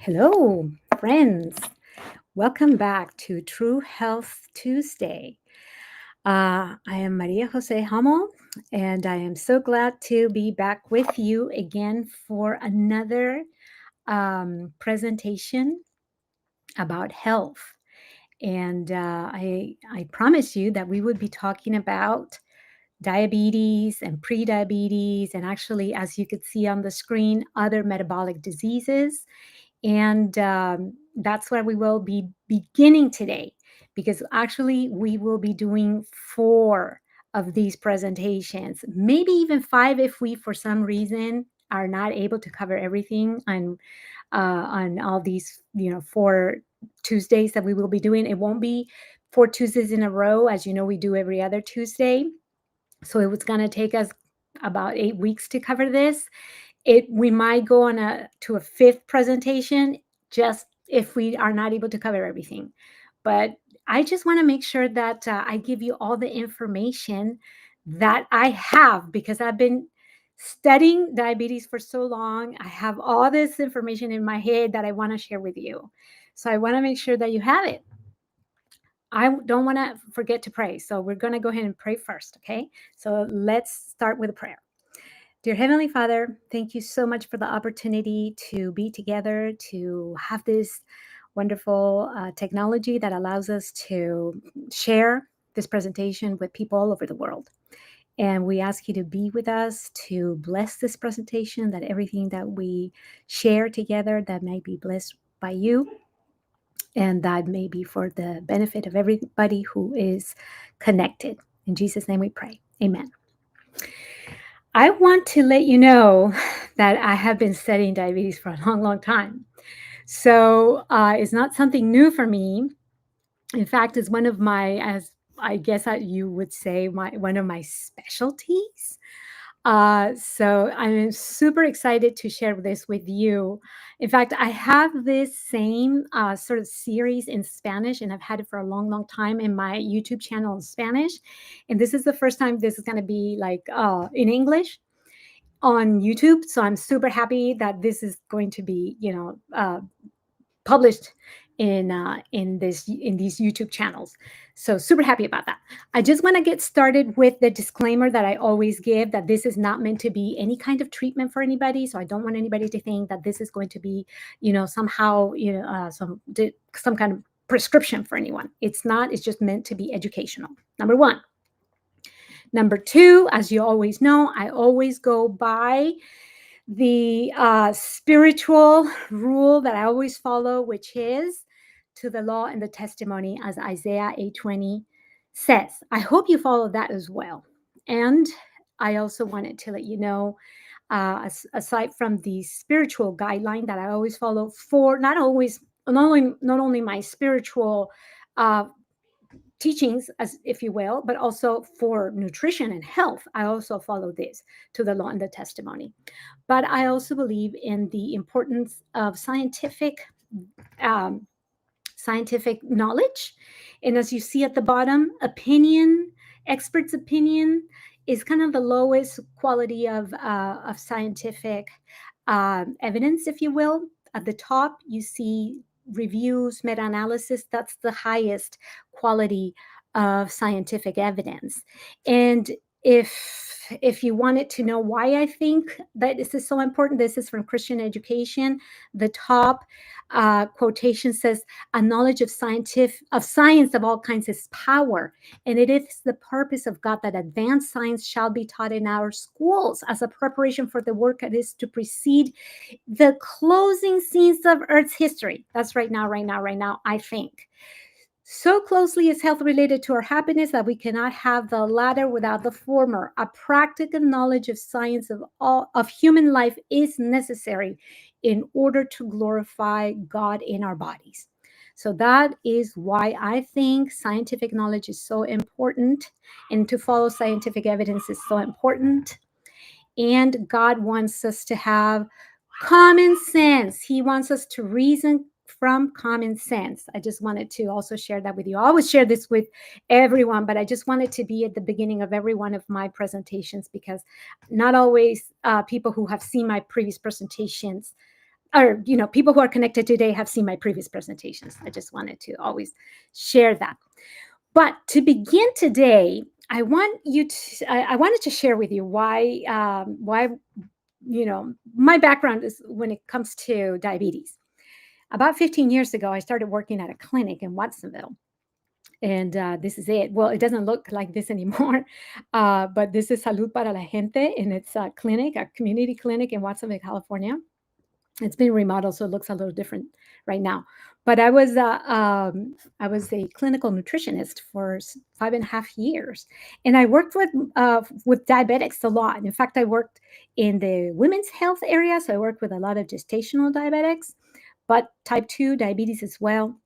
Hello, friends. Welcome back to True Health Tuesday. I am Maria Jose Hummel, and I am so glad to be back with you again for another presentation about health. And I promised you that we would be talking about diabetes and prediabetes, and actually, as you could see on the screen, other metabolic diseases. And that's where we will be beginning today, because actually we will be doing 4 of these presentations, maybe even 5 if we, for some reason, are not able to cover everything on all these, 4 Tuesdays that we will be doing. It won't be 4 Tuesdays in a row, as you know, we do every other Tuesday. So it was going to take us about 8 weeks to cover this. We might go on to a 5th presentation, just if we are not able to cover everything. But I just want to make sure that I give you all the information that I have, because I've been studying diabetes for so long. I have all this information in my head that I want to share with you. So I want to make sure that you have it. I don't want to forget to pray. So we're going to go ahead and pray first. Okay. So let's start with a prayer. Dear Heavenly Father, thank you so much for the opportunity to be together, to have this wonderful technology that allows us to share this presentation with people all over the world. And we ask you to be with us, to bless this presentation, that everything that we share together, that may be blessed by you, and that may be for the benefit of everybody who is connected. In Jesus' name we pray. Amen. I want to let you know that I have been studying diabetes for a long, long time. So it's not something new for me. In fact, it's one of my, as I guess you would say, one of my specialties. So I'm super excited to share this with you. In fact, I have this same sort of series in Spanish, and I've had it for a long, long time in my YouTube channel in Spanish. And this is the first time this is going to be like in English on YouTube. So I'm super happy that this is going to be, published in these YouTube channels. So super happy about that. I just want to get started with the disclaimer that I always give, that this is not meant to be any kind of treatment for anybody. So I don't want anybody to think that this is going to be, somehow, some kind of prescription for anyone. It's not. It's just meant to be educational. Number one. Number two, as you always know, I always go by the spiritual rule that I always follow, which is to the law and the testimony, as Isaiah 8:20 says. I hope you follow that as well. And I also wanted to let you know, aside from the spiritual guideline that I always follow for not only my spiritual teachings, as if you will, but also for nutrition and health, I also follow this, to the law and the testimony. But I also believe in the importance of scientific knowledge. And as you see at the bottom, experts' opinion is kind of the lowest quality of scientific evidence, if you will. At the top, you see reviews, meta-analysis. That's the highest quality of scientific evidence. And if you wanted to know why I think that this is so important, this is from Christian Education. The top quotation says, "A knowledge of science of all kinds is power, and it is the purpose of God that advanced science shall be taught in our schools as a preparation for the work that is to precede the closing scenes of Earth's history." That's right now, I think. So closely is health related to our happiness that we cannot have the latter without the former. A practical knowledge of science of human life is necessary in order to glorify God in our bodies. So that is why I think scientific knowledge is so important, and to follow scientific evidence is so important. And God wants us to have common sense. He wants us to reason from common sense. I just wanted to also share that with you. I always share this with everyone, but I just wanted to be at the beginning of every one of my presentations, because not always people who have seen my previous presentations or people who are connected today have seen my previous presentations. I just wanted to always share that. But to begin today, I wanted to share with you why my background is when it comes to diabetes. About 15 years ago, I started working at a clinic in Watsonville. And this is it. Well, it doesn't look like this anymore, but this is Salud para la Gente, and it's a clinic, a community clinic in Watsonville, California. It's been remodeled, so it looks a little different right now. But I was a clinical nutritionist for 5.5 years, and I worked with diabetics a lot. In fact, I worked in the women's health area, so I worked with a lot of gestational diabetics, but type 2 diabetes as well,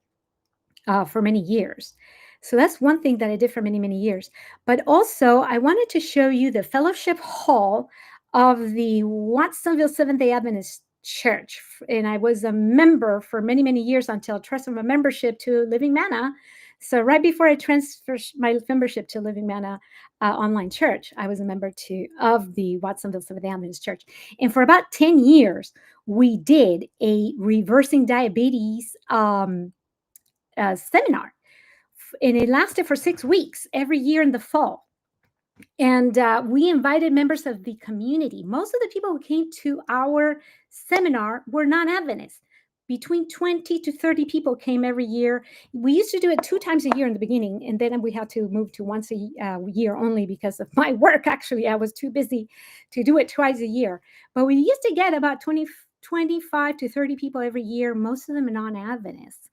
for many years. So that's one thing that I did for many, many years. But also, I wanted to show you the fellowship hall of the Watsonville Seventh-day Adventist Church. And I was a member for many, many years until I transferred my membership to Living Manna. So right before I transferred my membership to Living Manna online church, I was a member of the Watsonville Seventh-day Adventist Church. And for about 10 years, we did a reversing diabetes seminar, and it lasted for 6 weeks every year in the fall. And we invited members of the community. Most of the people who came to our seminar were non-Adventists. Between 20 to 30 people came every year. We used to do it 2 times a year in the beginning, and then we had to move to once a year only because of my work. Actually, I was too busy to do it twice a year. But we used to get about 25 to 30 people every year, most of them non-Adventists,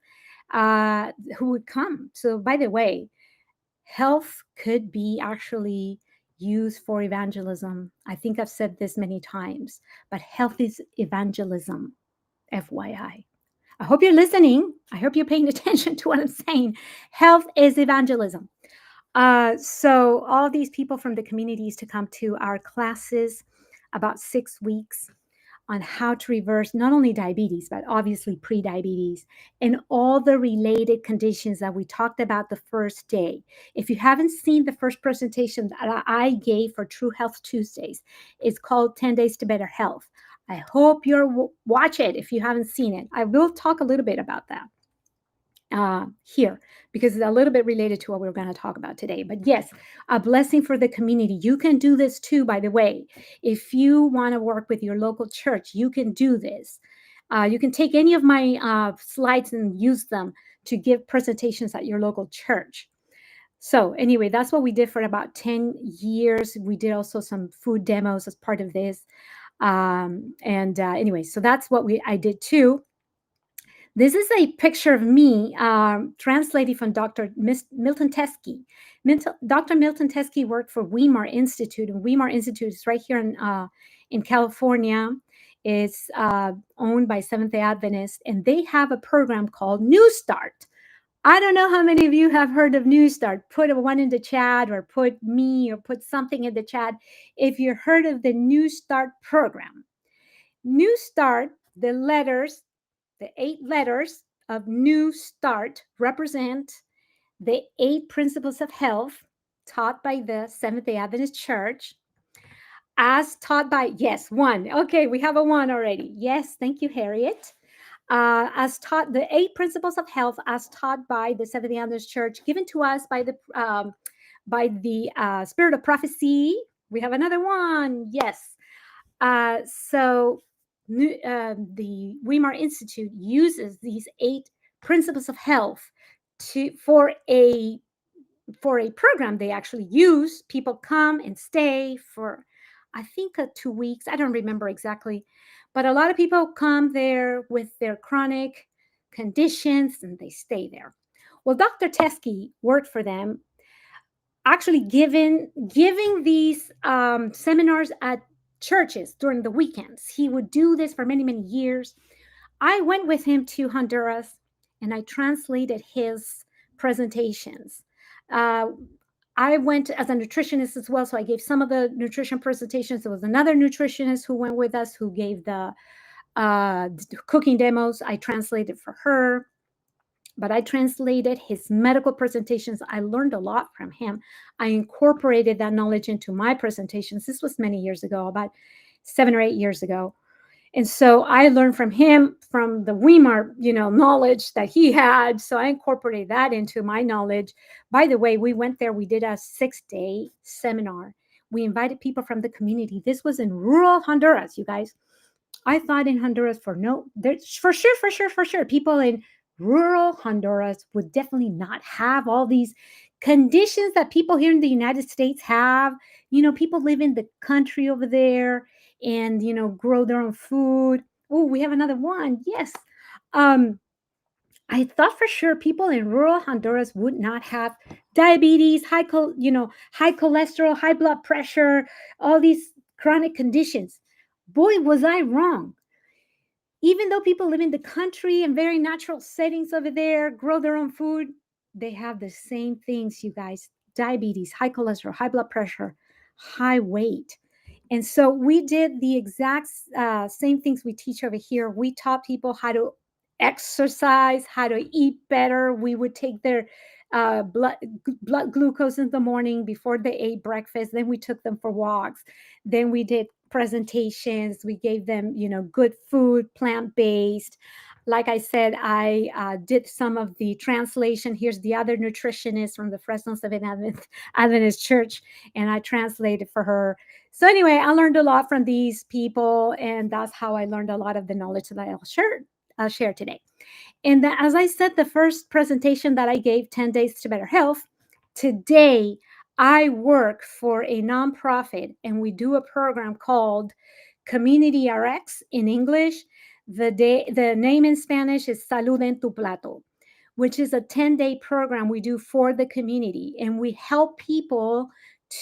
who would come. So, by the way, health could be actually used for evangelism. I think I've said this many times, but health is evangelism, FYI. I hope you're listening. I hope you're paying attention to what I'm saying. Health is evangelism. So all these people from the communities to come to our classes, about 6 weeks, on how to reverse not only diabetes, but obviously prediabetes and all the related conditions that we talked about the first day. If you haven't seen the first presentation that I gave for True Health Tuesdays, it's called 10 Days to Better Health. I hope you'll watch it if you haven't seen it. I will talk a little bit about that here, because it's a little bit related to what we're going to talk about today. But yes, a blessing for the community. You can do this too, by the way. If you want to work with your local church, you can do this. You can take any of my slides and use them to give presentations at your local church. So anyway, that's what we did for about 10 years. We did also some food demos as part of this. Anyway, so that's what I did too. This is a picture of me translated from Dr. Milton Teskey. Dr. Milton Teskey worked for Weimar Institute, and Weimar Institute is right here in California. It's owned by Seventh-day Adventists, and they have a program called New Start. I don't know how many of you have heard of New Start. Put a 1 in the chat, or put me, or put something in the chat if you heard of the New Start program. New Start, the 8 letters of New Start represent the 8 principles of health taught by the Seventh-day Adventist Church, as taught by, yes, 1. Okay, we have a 1 already. Yes, thank you, Harriet. As taught, the 8 principles of health as taught by the Seventh-day Adventist Church, given to us by the Spirit of Prophecy. We have another 1. Yes. So the Weimar Institute uses these 8 principles of health for a program they actually use. People come and stay for, I think, 2 weeks. I don't remember exactly, but a lot of people come there with their chronic conditions and they stay there. Well, Dr. Teskey worked for them, actually giving these seminars at churches during the weekends. He would do this for many, many years. I went with him to Honduras and I translated his presentations. I went as a nutritionist as well, so I gave some of the nutrition presentations. There was another nutritionist who went with us who gave the cooking demos. I translated for her, but I translated his medical presentations. I learned a lot from him. I incorporated that knowledge into my presentations. This was many years ago, about 7 or 8 years ago. And so I learned from him, from the Weimar, knowledge that he had. So I incorporated that into my knowledge. By the way, we went there, we did a 6-day seminar. We invited people from the community. This was in rural Honduras, you guys. I thought in Honduras there's for sure, people in rural Honduras would definitely not have all these conditions that people here in the United States have. People live in the country over there and, grow their own food. Oh, we have another one. Yes. Um, I thought for sure people in rural Honduras would not have diabetes, high cholesterol, high blood pressure, all these chronic conditions. Boy, was I wrong. Even though people live in the country and very natural settings over there, grow their own food, they have the same things, you guys: diabetes, high cholesterol, high blood pressure, high weight. And so we did the exact same things we teach over here. We taught people how to exercise, how to eat better. We would take their blood glucose in the morning before they ate breakfast. Then we took them for walks. Then we did presentations. We gave them, good food, plant based. Like I said, I did some of the translation. Here's the other nutritionist from the Fresno Seventh Adventist Church, and I translated for her. So anyway, I learned a lot from these people, and that's how I learned a lot of the knowledge that I'll share today. And as I said, the first presentation that I gave, 10 Days to Better Health, today I work for a nonprofit, and we do a program called Community RX in English. The name in Spanish is Salud en tu Plato, which is a 10-day program we do for the community. And we help people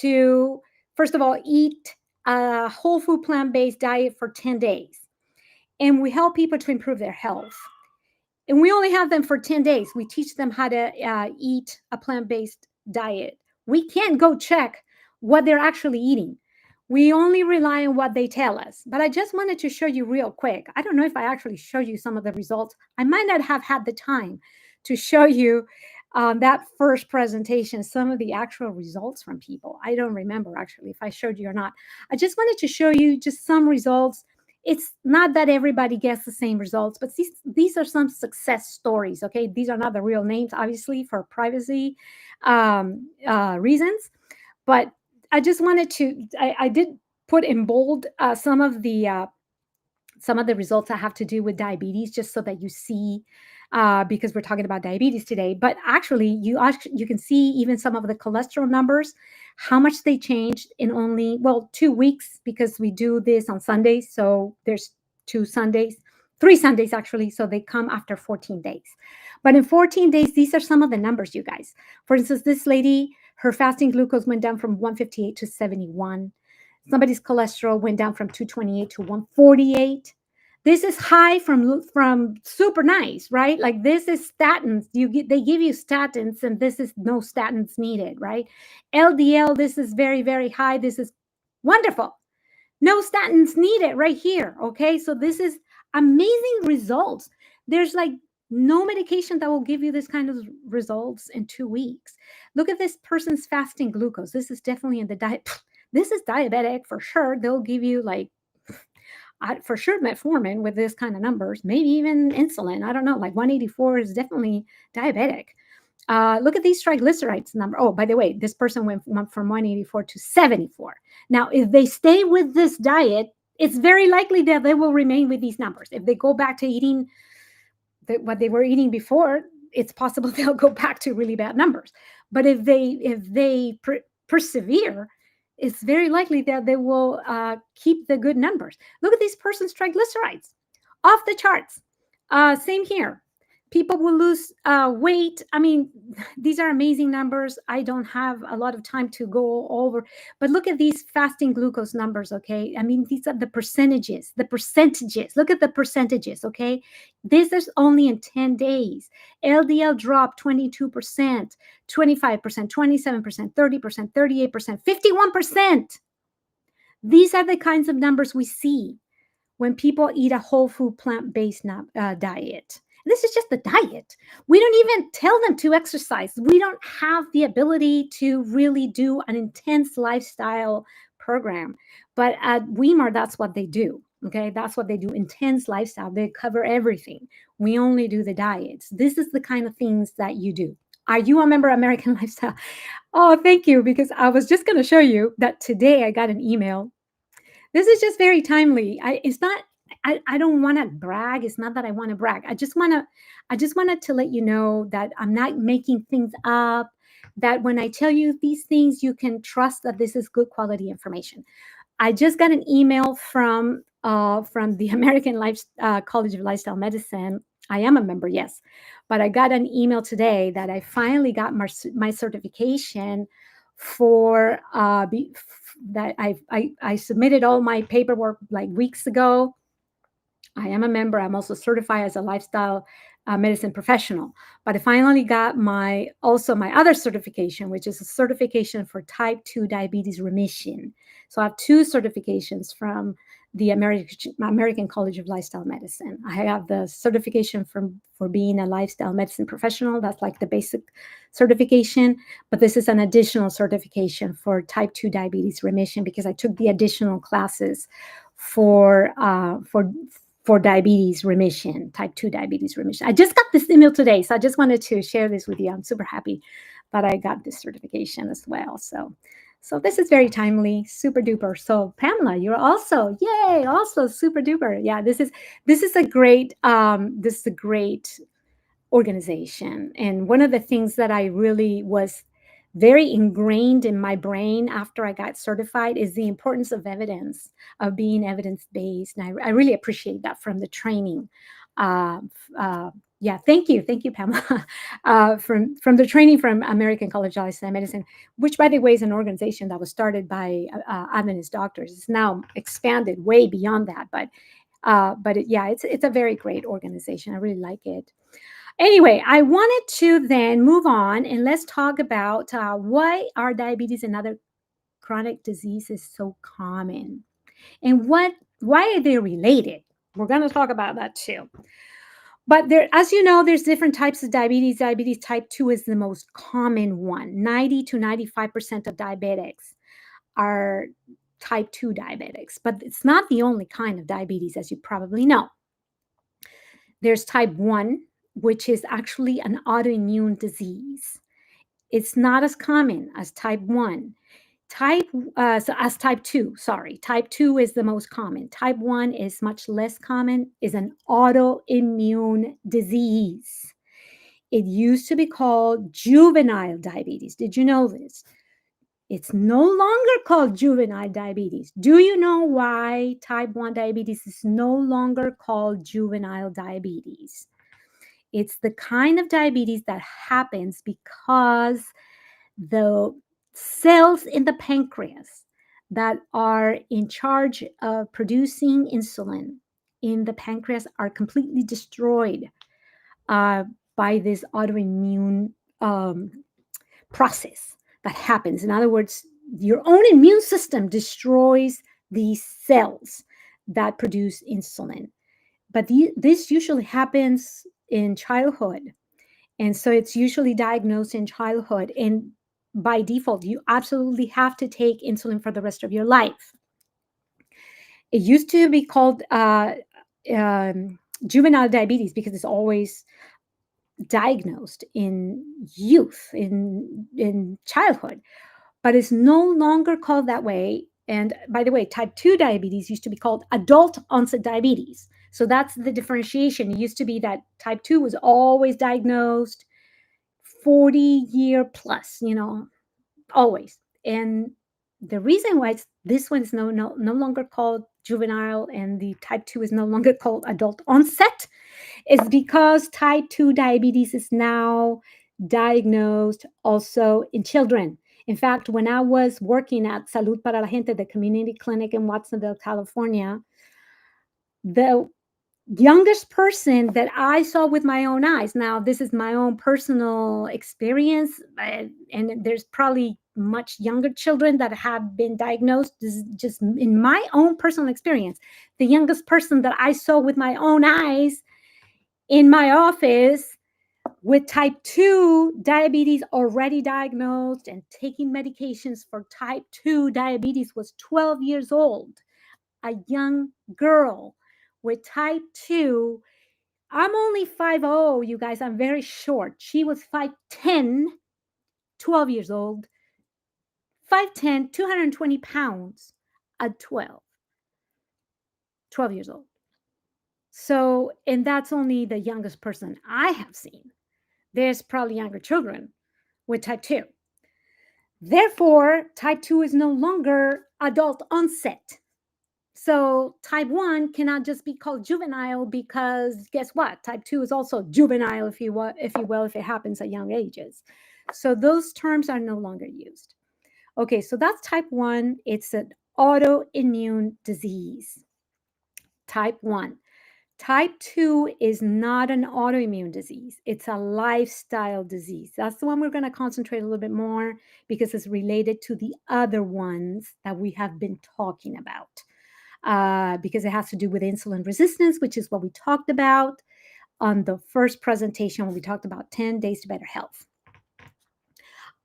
to, first of all, eat a whole food plant-based diet for 10 days. And we help people to improve their health. And we only have them for 10 days. We teach them how to eat a plant-based diet. We can't go check what they're actually eating. We only rely on what they tell us. But I just wanted to show you real quick. I don't know if I actually showed you some of the results. I might not have had the time to show you that first presentation, some of the actual results from people. I don't remember actually if I showed you or not. I just wanted to show you just some results. It's not that everybody gets the same results, but these are some success stories. Okay, these are not the real names, obviously, for privacy reasons. But I just wanted to. I did put in bold some of the results that have to do with diabetes, just so that you see, because we're talking about diabetes today. But actually, you can see even some of the cholesterol numbers, how much they changed in only 2 weeks, because we do this on Sundays. So there's 2 Sundays, 3 Sundays actually. So they come after 14 days. But in 14 days, these are some of the numbers, you guys. For instance, this lady, her fasting glucose went down from 158 to 71. Somebody's cholesterol went down from 228 to 148. This is high from super nice, right? Like this is statins. They give you statins, and this is no statins needed, right? LDL, this is very, very high. This is wonderful. No statins needed right here. Okay. So this is amazing results. There's like no medication that will give you this kind of results in 2 weeks. Look at this person's fasting glucose. This is definitely in the diet. This is diabetic for sure. They'll give you like, for sure, metformin with this kind of numbers, maybe even insulin. I don't know. Like 184 is definitely diabetic. Look at these triglycerides number. Oh, by the way, this person went from 184 to 74. Now, if they stay with this diet, it's very likely that they will remain with these numbers. If they go back to eating what they were eating before, it's possible they'll go back to really bad numbers. But if they persevere, it's very likely that they will keep the good numbers. Look at these person's triglycerides, off the charts. Same here. People will lose weight. I mean, these are amazing numbers. I don't have a lot of time to go over, but look at these fasting glucose numbers, okay? I mean, these are the percentages. Look at the percentages, okay? This is only in 10 days. LDL dropped 22%, 25%, 27%, 30%, 38%, 51%. These are the kinds of numbers we see when people eat a whole food plant-based diet. This is just the diet. We don't even tell them to exercise. We don't have the ability to really do an intense lifestyle program. But at Weimar, that's what they do. Okay, that's what they do. Intense lifestyle. They cover everything. We only do the diets. This is the kind of things that you do. Are you a member of American Lifestyle? Oh, thank you. Because I was just going to show you that today I got an email. This is just very timely. It's not. I don't want to brag. It's not that I want to brag. I just wanted to let you know that I'm not making things up. That when I tell you these things, you can trust that this is good quality information. I just got an email from the American College of Lifestyle Medicine. I am a member, yes, but I got an email today that I finally got my certification for that I submitted all my paperwork like weeks ago. I am a member. I'm also certified as a lifestyle medicine professional. But I finally got my other certification, which is a certification for type 2 diabetes remission. So I have two certifications from the American College of Lifestyle Medicine. I have the certification for being a lifestyle medicine professional. That's like the basic certification. But this is an additional certification for type 2 diabetes remission because I took the additional classes for diabetes remission, type 2 diabetes remission. I just got this email today, so I just wanted to share this with you. I'm super happy that I got this certification as well. So this is very timely, super duper. So Pamela, you're also, yay, also super duper. Yeah, this is a great organization. And one of the things that I really was very ingrained in my brain after I got certified is the importance of evidence, of being evidence based. And I really appreciate that from the training. Uh, yeah, thank you, Pamela, from the training from American College of Lifestyle Medicine, which, by the way, is an organization that was started by Adventist doctors. It's now expanded way beyond that, yeah, it's a very great organization. I really like it. Anyway, I wanted to then move on and let's talk about why are diabetes and other chronic diseases so common and why are they related. We're going to talk about that too. But there, as you know, there's different types of diabetes. Diabetes type 2 is the most common one. 90 to 95% of diabetics are type 2 diabetics, but it's not the only kind of diabetes, as you probably know. There's type 1, which is actually an autoimmune disease. It's not as common as type 1. As type 2, sorry. Type 2 is the most common. Type 1 is much less common, is an autoimmune disease. It used to be called juvenile diabetes. Did you know this? It's no longer called juvenile diabetes. Do you know why type 1 diabetes is no longer called juvenile diabetes? It's the kind of diabetes that happens because the cells in the pancreas that are in charge of producing insulin in the pancreas are completely destroyed uh, by this autoimmune process that happens. In other words, your own immune system destroys these cells that produce insulin. But this usually happens in childhood. And so it's usually diagnosed in childhood. And by default, you absolutely have to take insulin for the rest of your life. It used to be called juvenile diabetes because it's always diagnosed in youth, in childhood, but it's no longer called that way. And by the way, type 2 diabetes used to be called adult onset diabetes. So that's the differentiation. It used to be that type 2 was always diagnosed 40-year plus, always. And the reason why this one is no longer called juvenile and the type 2 is no longer called adult onset is because type 2 diabetes is now diagnosed also in children. In fact, when I was working at Salud para la Gente, the community clinic in Watsonville, California, the youngest person that I saw with my own eyes. Now, this is my own personal experience, and there's probably much younger children that have been diagnosed. This is just in my own personal experience. The youngest person that I saw with my own eyes in my office with type 2 diabetes already diagnosed and taking medications for type 2 diabetes was 12 years old. A young girl with type 2. I'm only 5'0", you guys. I'm very short. She was 5'10", 12 years old, 5'10", 220 pounds at 12 years old. So, and that's only the youngest person I have seen. There's probably younger children with type 2. Therefore, type 2 is no longer adult onset. So type 1 cannot just be called juvenile because guess what? Type 2 is also juvenile, if you will, if it happens at young ages. So those terms are no longer used. Okay, so that's type 1. It's an autoimmune disease. Type 1. Type 2 is not an autoimmune disease. It's a lifestyle disease. That's the one we're going to concentrate a little bit more because it's related to the other ones that we have been talking about. Because it has to do with insulin resistance, which is what we talked about on the first presentation when we talked about 10 days to better health.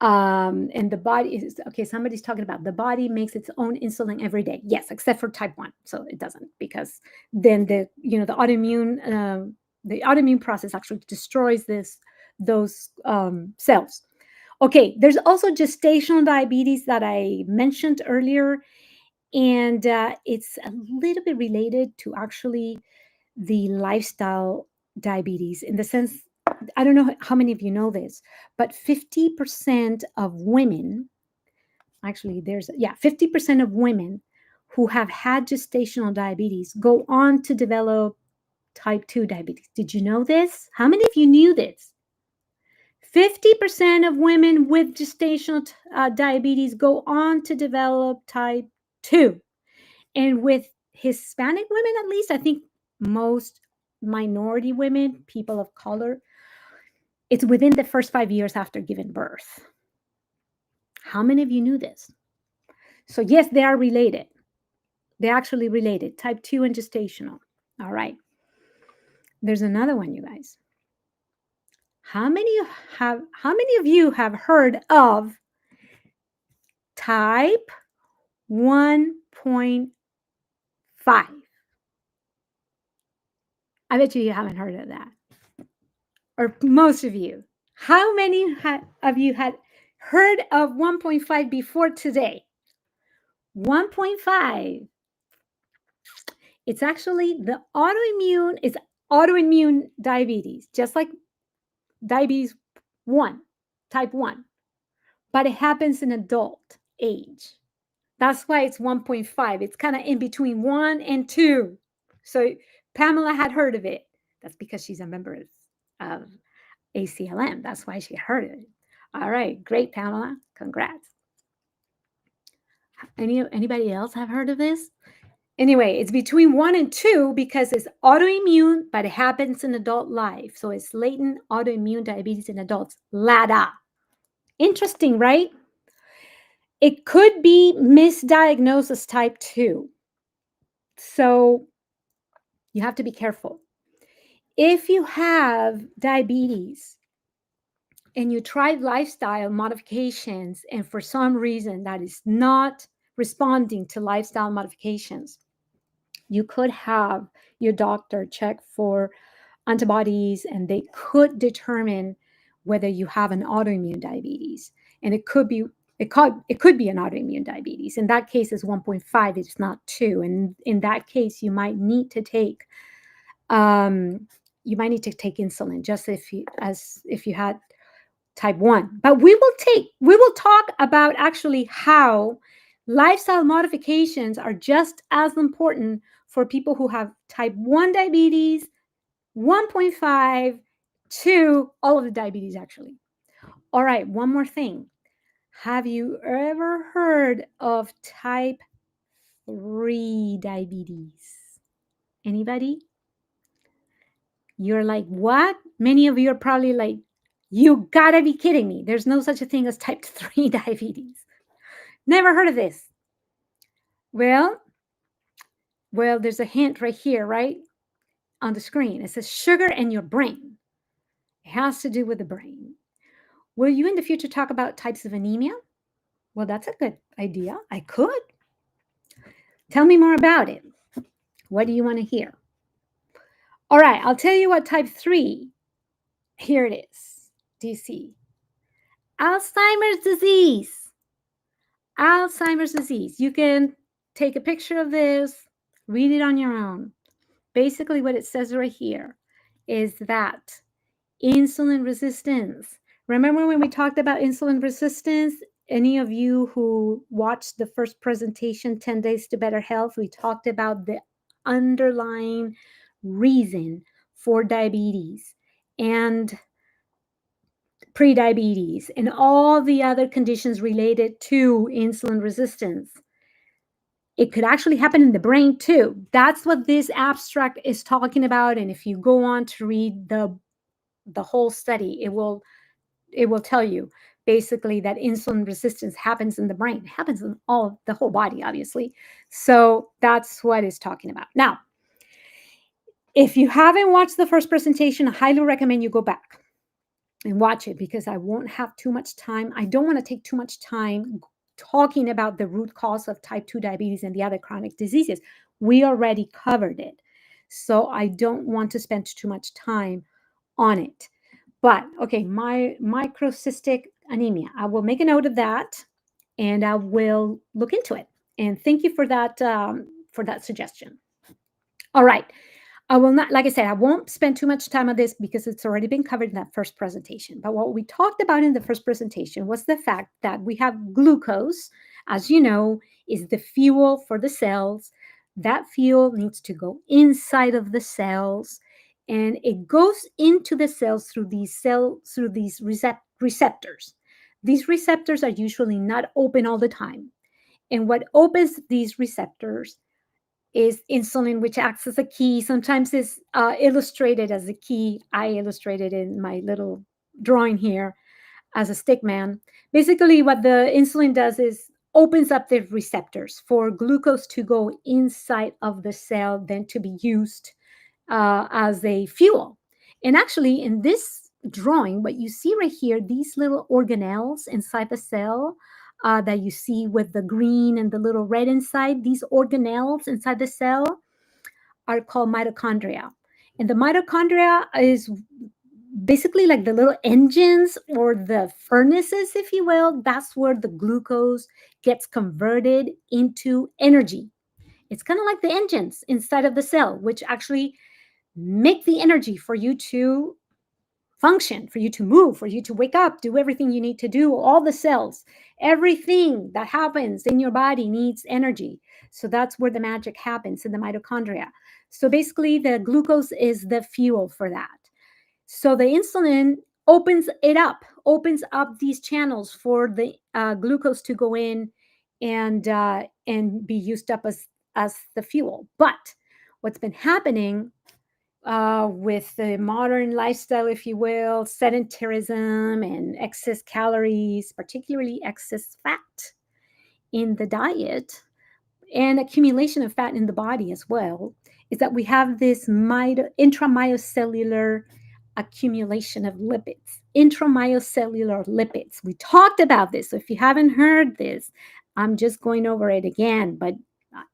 And the body is okay. Somebody's talking about the body makes its own insulin every day. Yes, except for type 1. So it doesn't, because then the autoimmune process actually destroys those cells. Okay, there's also gestational diabetes that I mentioned earlier, and it's a little bit related to actually the lifestyle diabetes, in the sense, I don't know how many of you know this, but 50% of women, actually, 50% of women who have had gestational diabetes go on to develop type 2 diabetes. Did you know this? How many of you knew this? 50% of women with gestational diabetes go on to develop type 2. And with Hispanic women, at least, I think most minority women, people of color, it's within the first 5 years after giving birth. How many of you knew this? So yes, they are related. They're actually related, type 2 and gestational. All right. There's another one, you guys. How many of you have heard of type 1.5? I bet you haven't heard of that. Or most of you. How many of you had heard of 1.5 before today? 1.5. It's actually it's autoimmune diabetes, just like diabetes 1, type 1, but it happens in adult age. That's why it's 1.5. It's kind of in between 1 and 2. So Pamela had heard of it. That's because she's a member of ACLM. That's why she heard it. All right, great, Pamela. Congrats. Anybody else have heard of this? Anyway, it's between 1 and 2 because it's autoimmune, but it happens in adult life. So it's latent autoimmune diabetes in adults, LADA. Interesting, right? It could be misdiagnosed as type 2. So you have to be careful. If you have diabetes and you tried lifestyle modifications, and for some reason that is not responding to lifestyle modifications, you could have your doctor check for antibodies, and they could determine whether you have an autoimmune diabetes. And it could be an autoimmune diabetes. In that case, it's 1.5. It's not 2. And in that case, you might need to take insulin, just if you had type 1. But we will talk about actually how lifestyle modifications are just as important for people who have type 1 diabetes, 1.5, 2, all of the diabetes, actually. All right, one more thing. Have you ever heard of type 3 diabetes? Anybody? You're like, what? Many of you are probably like, you gotta be kidding me. There's no such a thing as type 3 diabetes. Never heard of this. Well, there's a hint right here, right? On the screen. It says sugar in your brain. It has to do with the brain. Will you in the future talk about types of anemia? Well, that's a good idea. I could. Tell me more about it. What do you want to hear? All right, I'll tell you what type 3. Here it is. Do you see? Alzheimer's disease. Alzheimer's disease. You can take a picture of this, read it on your own. Basically, what it says right here is that insulin resistance. Remember when we talked about insulin resistance? Any of you who watched the first presentation, 10 Days to Better Health, we talked about the underlying reason for diabetes and prediabetes and all the other conditions related to insulin resistance. It could actually happen in the brain too. That's what this abstract is talking about. And if you go on to read the whole study, it will tell you basically that insulin resistance happens in the brain. It happens in the whole body, obviously. So that's what it's talking about. Now, if you haven't watched the first presentation, I highly recommend you go back and watch it because I won't have too much time. I don't want to take too much time talking about the root cause of type 2 diabetes and the other chronic diseases. We already covered it. So I don't want to spend too much time on it. But okay, my microcystic anemia, I will make a note of that and I will look into it. And thank you for that suggestion. All right. I will not, like I said, I won't spend too much time on this because it's already been covered in that first presentation. But what we talked about in the first presentation was the fact that we have glucose, as you know, is the fuel for the cells. That fuel needs to go inside of the cells and it goes into the cells through these receptors. These receptors are usually not open all the time. And what opens these receptors is insulin, which acts as a key. Sometimes it's illustrated as a key. I illustrated in my little drawing here as a stick man. Basically, what the insulin does is opens up the receptors for glucose to go inside of the cell, then to be used as a fuel. And actually, in this drawing, what you see right here, these little organelles inside the cell that you see with the green and the little red inside, these organelles inside the cell are called mitochondria. And the mitochondria is basically like the little engines or the furnaces, if you will. That's where the glucose gets converted into energy. It's kind of like the engines inside of the cell, which actually make the energy for you to function, for you to move, for you to wake up, do everything you need to do. All the cells, everything that happens in your body needs energy. So that's where the magic happens in the mitochondria. So basically, the glucose is the fuel for that. So the insulin opens up these channels for the glucose to go in and be used up as the fuel. But what's been happening with the modern lifestyle, if you will, sedentarism and excess calories, particularly excess fat in the diet and accumulation of fat in the body as well, is that we have this intramyocellular accumulation of lipids. Intramyocellular lipids. We talked about this. So if you haven't heard this, I'm just going over it again, but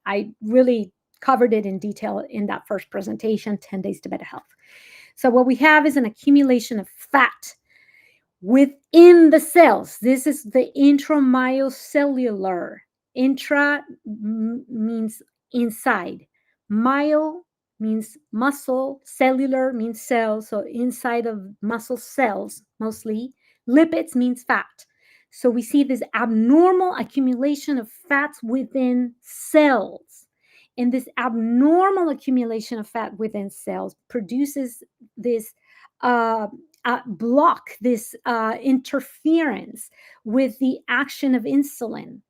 I really covered it in detail in that first presentation, 10 Days to Better Health. So what we have is an accumulation of fat within the cells. This is the intramyocellular. Intra means inside. Myo means muscle. Cellular means cells. So inside of muscle cells, mostly. Lipids means fat. So we see this abnormal accumulation of fats within cells. And this abnormal accumulation of fat within cells produces this block, this interference with the action of insulin.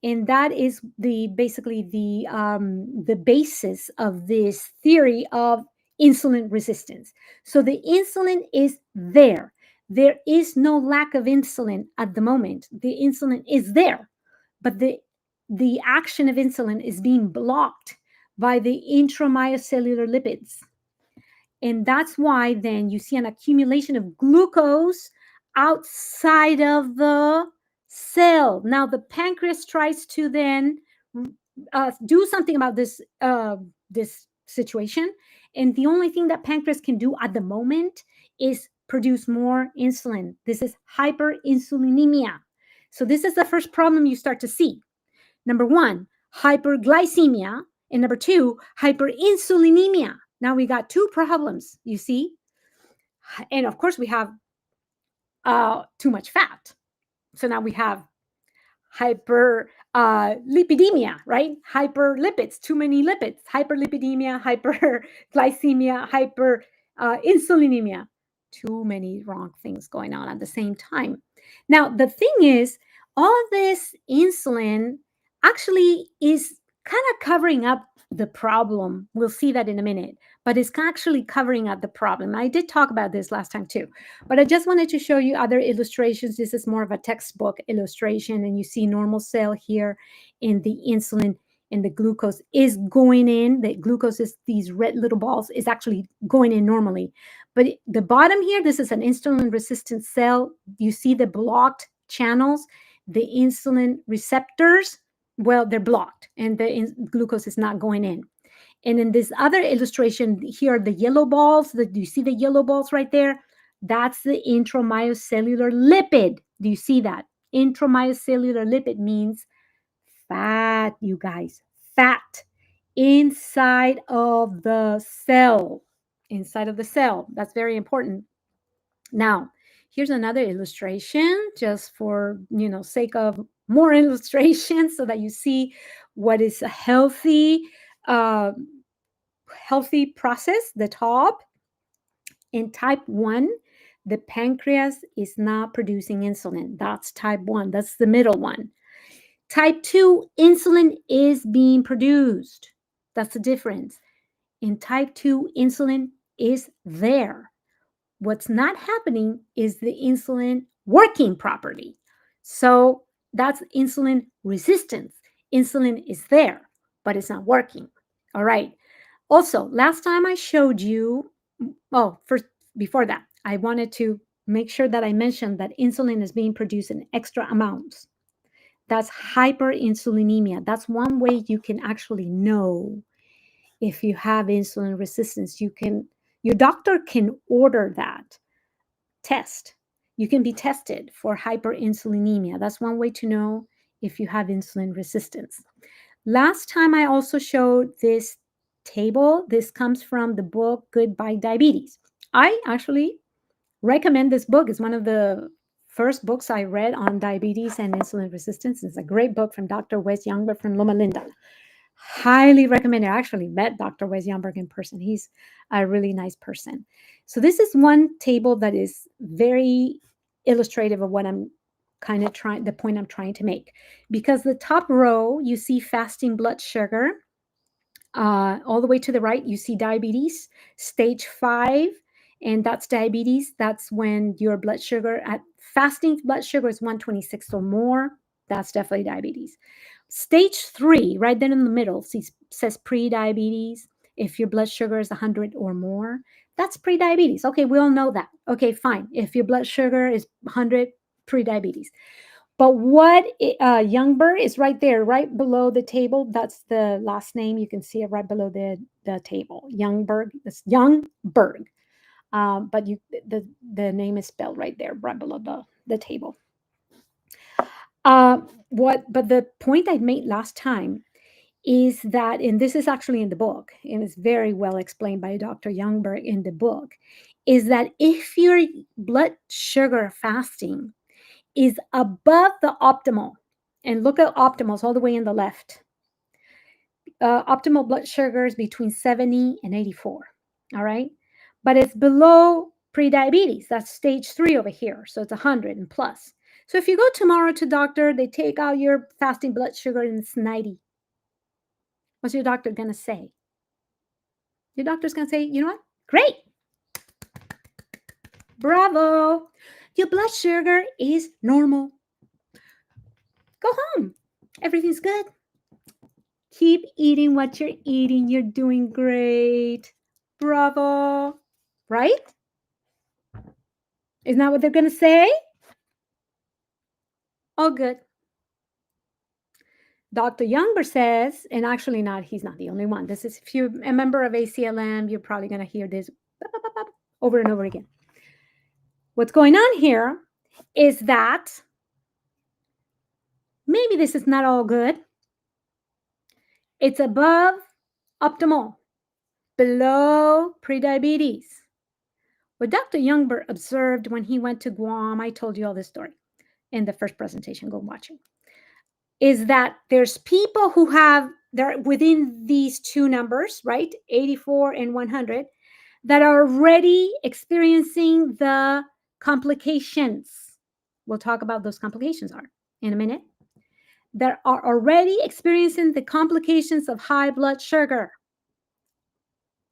And that is basically the basis of this theory of insulin resistance. So the insulin is there. There is no lack of insulin at the moment. The insulin is there, but the action of insulin is being blocked by the intramyocellular lipids. And that's why then you see an accumulation of glucose outside of the cell. Now, the pancreas tries to then do something about this this situation. And the only thing that pancreas can do at the moment is produce more insulin. This is hyperinsulinemia. So this is the first problem you start to see. Number one, hyperglycemia. And number two, hyperinsulinemia. Now we got two problems, you see. And of course, we have too much fat. So now we have hyper lipidemia, right? Hyperlipids, too many lipids, hyperlipidemia, hyperglycemia, hyper insulinemia. Too many wrong things going on at the same time. Now, the thing is, all of this insulin actually is kind of covering up the problem. We'll see that in a minute, but it's actually covering up the problem. I did talk about this last time too, but I just wanted to show you other illustrations. This is more of a textbook illustration, and you see normal cell here, and the insulin and the glucose is going in. The glucose is these red little balls is actually going in normally. But the bottom here, this is an insulin resistant cell. You see the blocked channels, the insulin receptors, well, they're blocked, and the glucose is not going in. And in this other illustration, here are the yellow balls. Do you see the yellow balls right there? That's the intramyocellular lipid. Do you see that? Intramyocellular lipid means fat, you guys, fat inside of the cell. Inside of the cell. That's very important. Now, here's another illustration just for, sake of more illustrations so that you see what is a uh, healthy process. The top, in type 1, the pancreas is not producing insulin. That's type 1. That's the middle one. Type 2, insulin is being produced. That's the difference. In type 2, insulin is there. What's not happening is the insulin working properly. So that's insulin resistance. Insulin is there, but it's not working. All right. Also, last time I showed you, first, before that, I wanted to make sure that I mentioned that insulin is being produced in extra amounts. That's hyperinsulinemia. That's one way you can actually know if you have insulin resistance. Your doctor can order that test. You can be tested for hyperinsulinemia. That's one way to know if you have insulin resistance. Last time I also showed this table. This comes from the book Goodbye Diabetes. I actually recommend this book. It's one of the first books I read on diabetes and insulin resistance. It's a great book from Dr. Wes Youngberg from Loma Linda. Highly recommend it. I actually met Dr. Wes Youngberg in person. He's a really nice person. So this is one table that is very illustrative of what I'm kind of the point I'm trying to make. Because the top row, you see fasting blood sugar. All the way to the right, you see diabetes, stage 5, and that's diabetes. That's when your blood sugar at fasting blood sugar is 126 or more. That's definitely diabetes. Stage 3, right then in the middle, says pre-diabetes. If your blood sugar is 100 or more, that's pre-diabetes. Okay, we all know that. Okay, fine. If your blood sugar is 100, pre-diabetes. But what Youngberg is right there, right below the table. That's the last name. You can see it right below the table. Youngberg. It's Youngberg. But the name is spelled right there, right below the table. But the point I made last time is that, and this is actually in the book, and it's very well explained by Dr. Youngberg in the book, is that if your blood sugar fasting is above the optimal, and look at optimals all the way in the left. Optimal blood sugar is between 70 and 84. All right. But it's below pre-diabetes. That's stage 3 over here. So it's 100 and plus. So if you go tomorrow to doctor, they take out your fasting blood sugar and it's 90. What's your doctor going to say? Your doctor's going to say, you know what? Great. Bravo. Your blood sugar is normal. Go home. Everything's good. Keep eating what you're eating. You're doing great. Bravo. Right? Isn't that what they're going to say? All good. Dr. Youngberg says, and actually he's not the only one. This is, if you're a member of ACLM, you're probably going to hear this over and over again. What's going on here is that maybe this is not all good. It's above optimal, below prediabetes. What Dr. Youngberg observed when he went to Guam, I told you all this story in the first presentation, go watch it, is that there's people who they're within these two numbers, right? 84 and 100, that are already experiencing the complications. We'll talk about those complications are in a minute. That are already experiencing the complications of high blood sugar,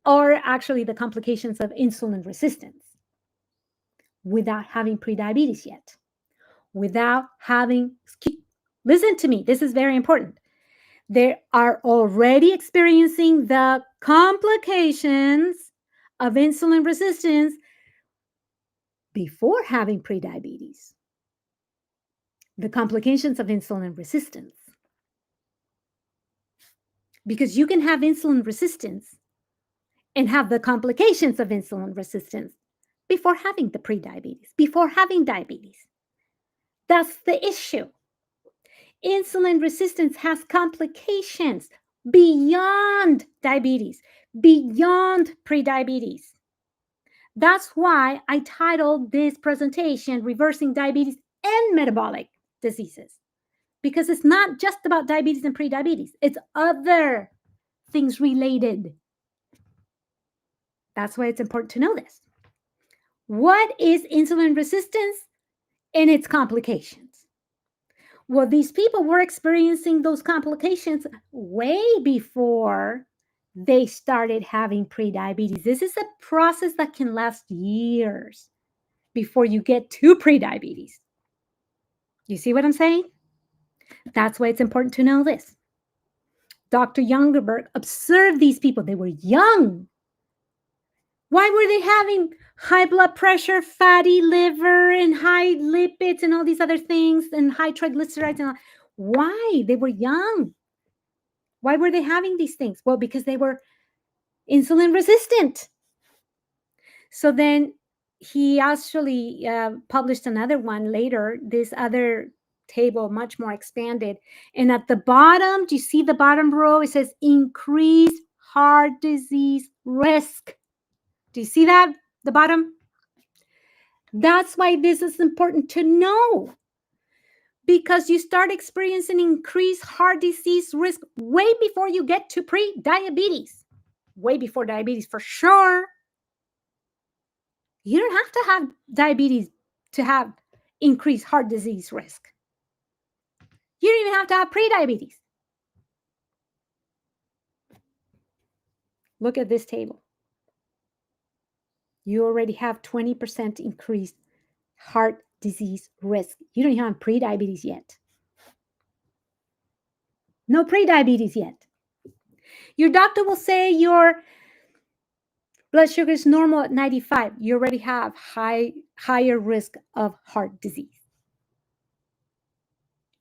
or actually the complications of insulin resistance, without having prediabetes yet, without having, listen to me, this is very important. They are already experiencing the complications of insulin resistance before having prediabetes. The complications of insulin resistance. Because you can have insulin resistance and have the complications of insulin resistance before having the prediabetes, before having diabetes. That's the issue. Insulin resistance has complications beyond diabetes, beyond prediabetes. That's why I titled this presentation Reversing Diabetes and Metabolic Diseases, because it's not just about diabetes and prediabetes, it's other things related. That's why it's important to know this. What is insulin resistance and its complications? Well, these people were experiencing those complications way before they started having prediabetes. This is a process that can last years before you get to prediabetes. You see what I'm saying? That's why it's important to know this. Dr. Youngberg observed these people. They were young. Why were they having high blood pressure, fatty liver, and high lipids and all these other things, and high triglycerides? And all? Why? They were young. Why were they having these things? Well, because they were insulin resistant. So then he actually published another one later, this other table, much more expanded. And at the bottom, do you see the bottom row? It says increased heart disease risk. Do you see that? The bottom? That's why this is important to know. Because you start experiencing increased heart disease risk way before you get to pre-diabetes. Way before diabetes, for sure. You don't have to have diabetes to have increased heart disease risk. You don't even have to have pre-diabetes. Look at this table. You already have 20% increased heart disease risk. You don't even have pre-diabetes yet. No pre-diabetes yet. Your doctor will say your blood sugar is normal at 95. You already have higher risk of heart disease.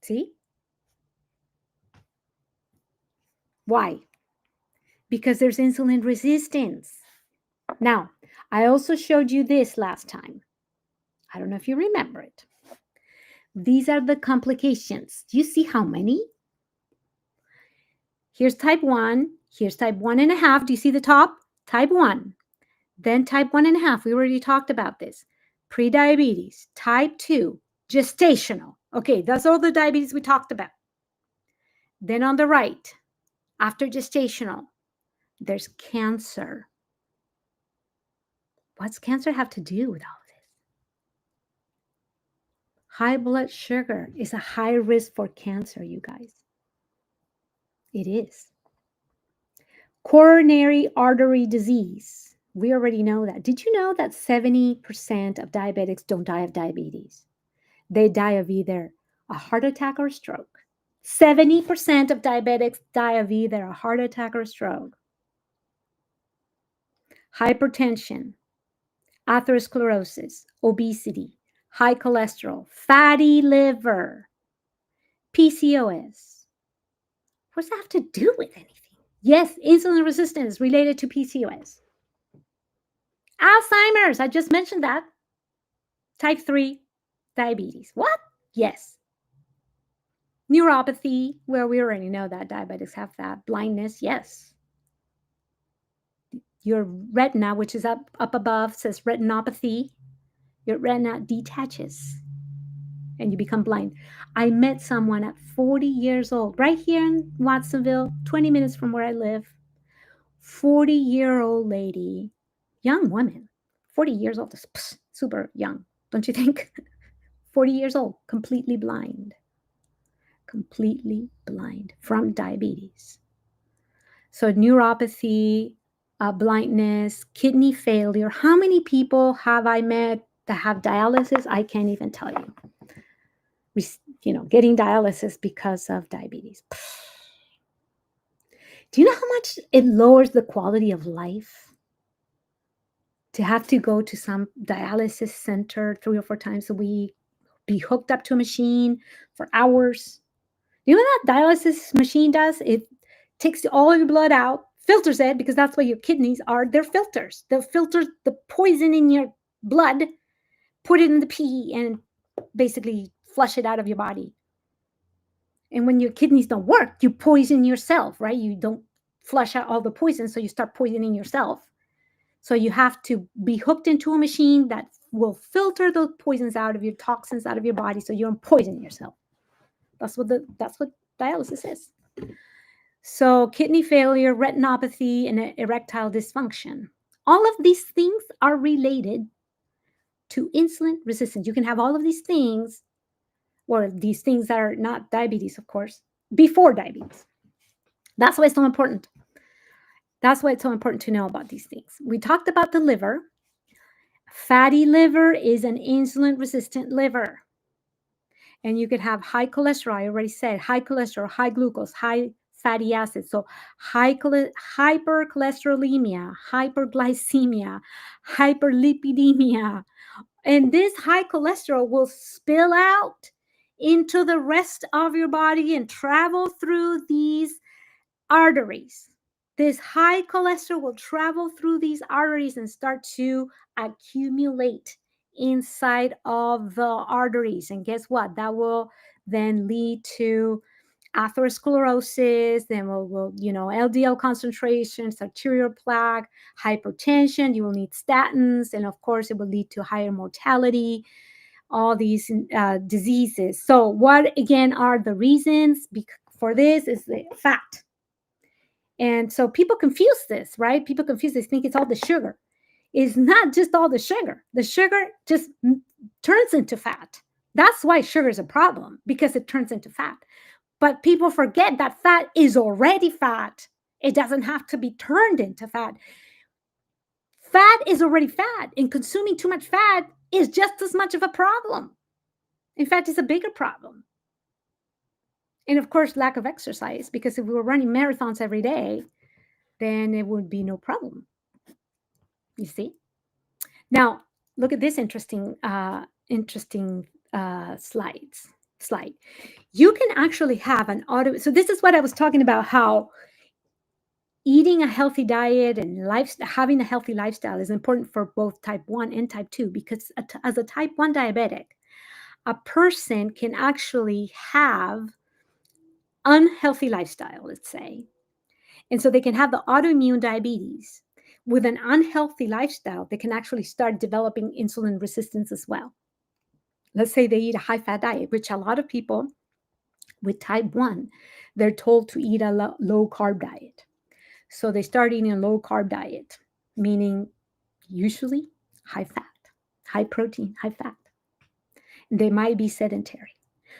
See? Why? Because there's insulin resistance. Now, I also showed you this last time. I don't know if you remember it. These are the complications. Do you see how many? Here's type 1. Here's type 1.5. Do you see the top? Type 1. Then type 1.5. We already talked about this. Prediabetes. Type 2. Gestational. Okay, that's all the diabetes we talked about. Then on the right, after gestational, there's cancer. What's cancer have to do with all of this? High blood sugar is a high risk for cancer, you guys. It is. Coronary artery disease. We already know that. Did you know that 70% of diabetics don't die of diabetes? They die of either a heart attack or a stroke. 70% of diabetics die of either a heart attack or a stroke. Hypertension, atherosclerosis, obesity, high cholesterol, fatty liver, PCOS, What's that have to do with anything? Yes, insulin resistance is related to PCOS. Alzheimer's, I just mentioned that. Type 3 diabetes. What? Yes. Neuropathy, well, we already know that diabetics have that. Blindness, yes. Your retina, which is up above, says retinopathy. Your retina detaches and you become blind. I met someone at 40 years old, right here in Watsonville, 20 minutes from where I live. 40-year-old lady, young woman, 40 years old, super young, don't you think? 40 years old, completely blind from diabetes. So neuropathy, blindness, kidney failure. How many people have I met that have dialysis? I can't even tell you. Getting dialysis because of diabetes. Do you know how much it lowers the quality of life to have to go to some dialysis center 3 or 4 times a week, be hooked up to a machine for hours? You know what that dialysis machine does? It takes all your blood out, filters it, because that's what your kidneys are. They're filters. They'll filter the poison in your blood, put it in the pee, and basically flush it out of your body. And when your kidneys don't work, you poison yourself, right? You don't flush out all the poison, so you start poisoning yourself. So you have to be hooked into a machine that will filter those poisons out of your toxins out of your body, so you don't poison yourself. That's what dialysis is. So kidney failure, retinopathy, and erectile dysfunction. All of these things are related to insulin resistance. You can have all of these things, or these things that are not diabetes, of course, before diabetes. That's why it's so important. That's why it's so important to know about these things. We talked about the liver. Fatty liver is an insulin-resistant liver. And you could have high cholesterol. I already said high cholesterol, high glucose, high fatty acids. So hypercholesterolemia, hyperglycemia, hyperlipidemia. And this high cholesterol will spill out into the rest of your body and travel through these arteries. This high cholesterol will travel through these arteries and start to accumulate inside of the arteries. And guess what? That will then lead to atherosclerosis, then will LDL concentrations, arterial plaque, hypertension. You will need statins, and of course, it will lead to higher mortality, all these diseases. So what, again, are the reasons for this? Is the fat. And so people confuse this, right? People confuse this, think it's all the sugar. It's not just all the sugar. The sugar just turns into fat. That's why sugar is a problem, because it turns into fat. But people forget that fat is already fat. It doesn't have to be turned into fat. Fat is already fat, and consuming too much fat is just as much of a problem. In fact, it's a bigger problem. And of course, lack of exercise, because if we were running marathons every day, then it would be no problem. You see? Now, look at this interesting slide. You can actually have an so this is what I was talking about, how eating a healthy diet and having a healthy lifestyle is important for both type 1 and type 2, because as a type 1 diabetic, a person can actually have unhealthy lifestyle, let's say. And so they can have the autoimmune diabetes. With an unhealthy lifestyle, they can actually start developing insulin resistance as well. Let's say they eat a high-fat diet, which a lot of people with type 1, they're told to eat a low-carb diet. So they start eating a low-carb diet, meaning usually high-fat, high-protein, high-fat. They might be sedentary.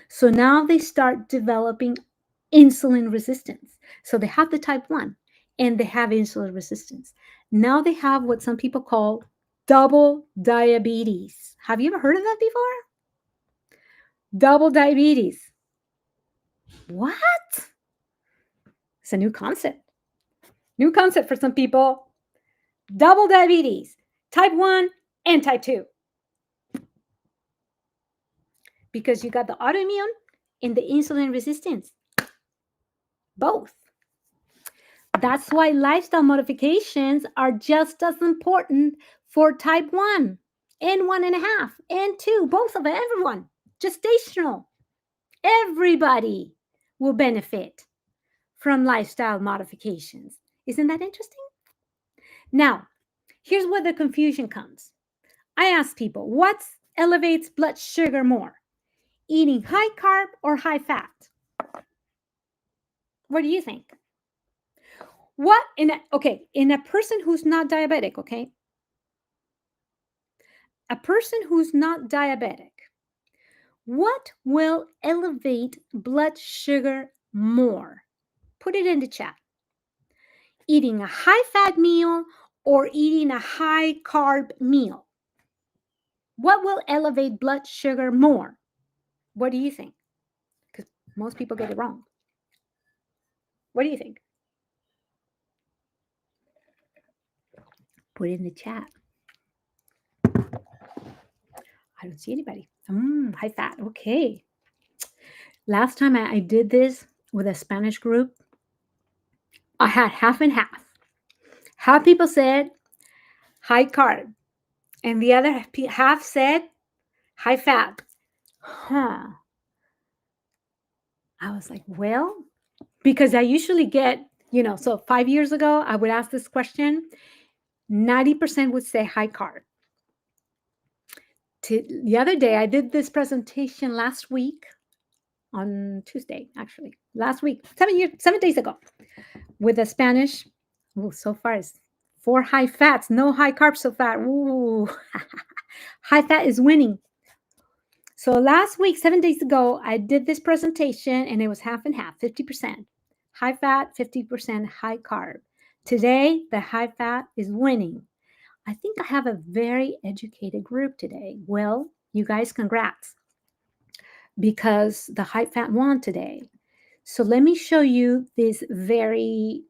So now they start developing insulin resistance. So they have the type 1 and they have insulin resistance. Now they have what some people call double diabetes. Have you ever heard of that before? Double diabetes. What? It's a new concept. New concept for some people. Double diabetes, type 1 and type 2. Because you got the autoimmune and the insulin resistance. Both. That's why lifestyle modifications are just as important for type 1 and 1.5 and 2, both of it, everyone. Gestational. Everybody will benefit from lifestyle modifications. Isn't that interesting? Now, here's where the confusion comes. I ask people, what elevates blood sugar more? Eating high carb or high fat? What do you think? What in a person who's not diabetic, okay? A person who's not diabetic, what will elevate blood sugar more? Put it in the chat. Eating a high fat meal or eating a high carb meal? What will elevate blood sugar more? What do you think? Because most people get it wrong. What do you think? Put it in the chat. I don't see anybody. High fat. Okay. Last time I did this with a Spanish group, I had half and half. Half people said high carb, and the other half said high fat. I was like, well, because I usually get, so 5 years ago, I would ask this question. 90% would say high carb. The other day, I did this presentation last week on Tuesday, actually, last week, 7 days ago, with a Spanish. Oh, so far it's 4 high fats, no high carbs so far. Ooh, high fat is winning. So last week, 7 days ago, I did this presentation and it was half and half, 50% high fat, 50% high carb. Today, the high fat is winning. I think I have a very educated group today. Well, you guys, congrats, because the high fat won today. So let me show you this very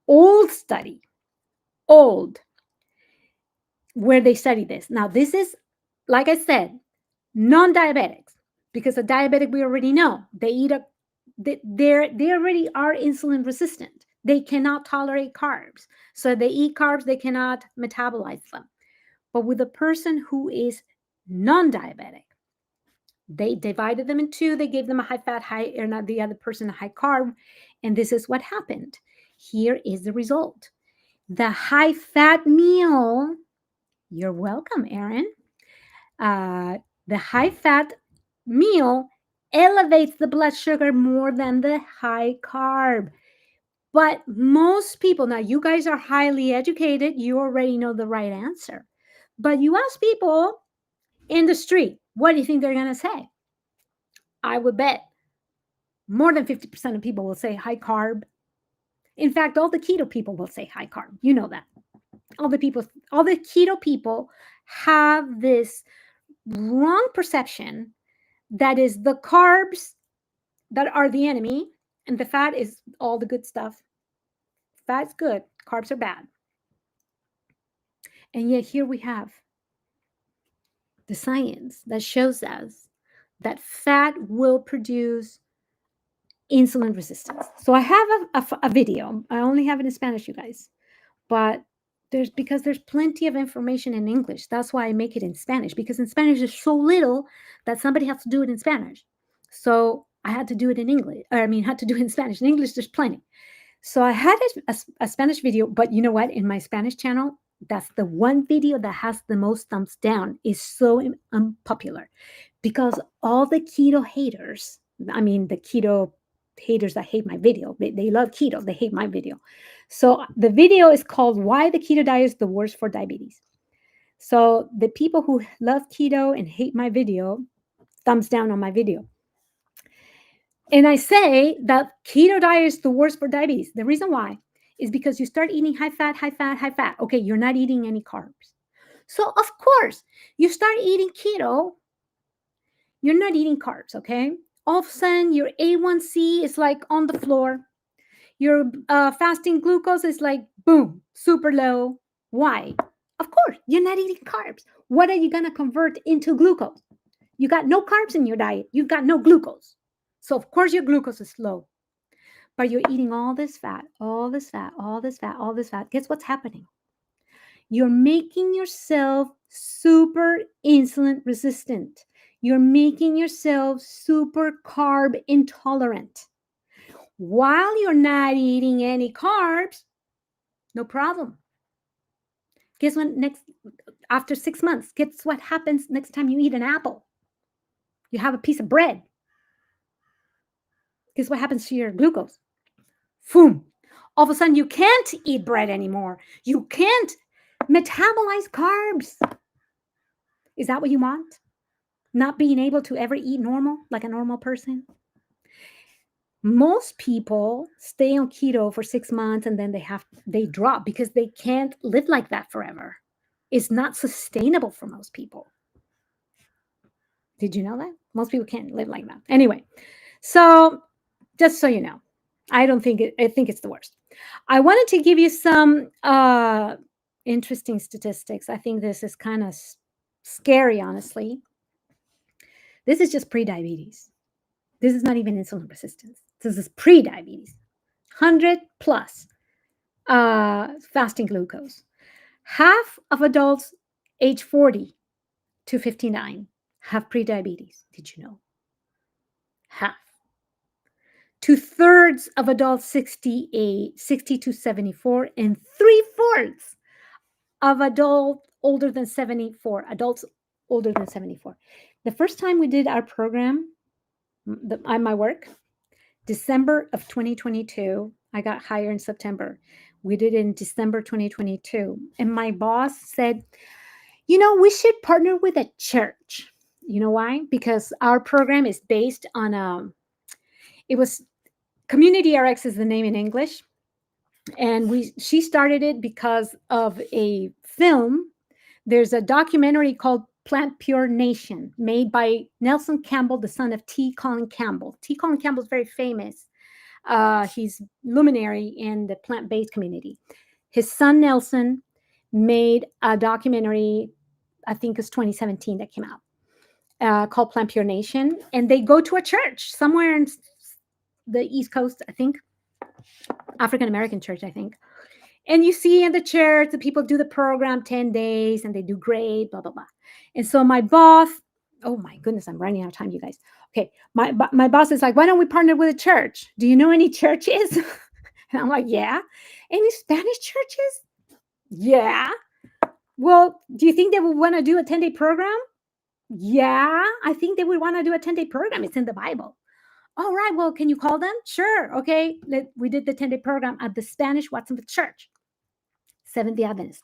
old study, where they study this. Now, this is, like I said, non-diabetics, because a diabetic, we already know, they already are insulin resistant. They cannot tolerate carbs. So they eat carbs, they cannot metabolize them. But with a person who is non-diabetic, they divided them in two. They gave them a high fat, or not the other person a high carb. And this is what happened. Here is the result. The high fat meal, you're welcome, Aaron. The high fat meal elevates the blood sugar more than the high carb. But most people, now you guys are highly educated, you already know the right answer. But you ask people in the street, what do you think they're going to say? I would bet more than 50% of people will say high carb. In fact, all the keto people will say high carb. You know that. All the keto people have this wrong perception that is the carbs that are the enemy and the fat is all the good stuff. Fat's good, carbs are bad. And yet here we have the science that shows us that fat will produce insulin resistance. So I have a video. I only have it in Spanish, you guys, but because there's plenty of information in English. That's why I make it in Spanish, because in Spanish there's so little that somebody has to do it in Spanish. So I had to do it in English. Had to do it in Spanish. In English, there's plenty. So I had a Spanish video, but you know what? In my Spanish channel, that's the one video that has the most thumbs down. Is so unpopular because all the keto haters, the keto haters that hate my video, they love keto, they hate my video. So the video is called Why the Keto Diet is the Worst for Diabetes. So the people who love keto and hate my video, thumbs down on my video. And I say that keto diet is the worst for diabetes. The reason why is because you start eating high fat. Okay, you're not eating any carbs. So of course, you start eating keto, you're not eating carbs, okay? All of a sudden, your A1C is like on the floor. Your fasting glucose is like, boom, super low. Why? Of course, you're not eating carbs. What are you going to convert into glucose? You got no carbs in your diet. You've got no glucose. So, of course, your glucose is low. but you're eating all this fat, all this fat, all this fat, all this fat. Guess what's happening? You're making yourself super insulin resistant. You're making yourself super carb intolerant. While you're not eating any carbs, no problem. Guess what? After 6 months, guess what happens next time you eat an apple? You have a piece of bread. Guess what happens to your glucose? Boom. All of a sudden, you can't eat bread anymore. You can't metabolize carbs. Is that what you want? Not being able to ever eat normal, like a normal person? Most people stay on keto for 6 months and then they drop because they can't live like that forever. It's not sustainable for most people. Did you know that? Most people can't live like that. Anyway, so just so you know, I think it's the worst. I wanted to give you some interesting statistics. I think this is kind of scary, honestly. This is just pre-diabetes. This is not even insulin resistance. This is pre-diabetes. 100 plus fasting glucose. Half of adults age 40 to 59 have pre-diabetes. Did you know? Half. 2/3 of adults 60 to 74, and 3/4 of adults older than 74. The first time we did our program, my work, December of 2022. I got hired in September. We did it in December 2022. And my boss said, we should partner with a church. You know why? Because our program is based on it was Community RX is the name in English. And she started it because of a film. There's a documentary called Plant Pure Nation, made by Nelson Campbell, the son of T. Colin Campbell. T. Colin Campbell is very famous. He's luminary in the plant-based community. His son Nelson made a documentary, I think it's 2017 that came out, called Plant Pure Nation. And they go to a church somewhere in the East Coast, I think, African-American church, I think. And you see in the church, the people do the program 10 days and they do great, blah, blah, blah. And so my boss, oh my goodness, I'm running out of time, you guys. Okay, my boss is like, why don't we partner with a church? Do you know any churches? And I'm like, yeah. Any Spanish churches? Yeah. Well, do you think they would want to do a 10-day program? Yeah, I think they would want to do a 10-day program. It's in the Bible. All right, well, can you call them? Sure. Okay, we did the 10-day program at the Spanish Watsonville Church, Seventh-day Adventist.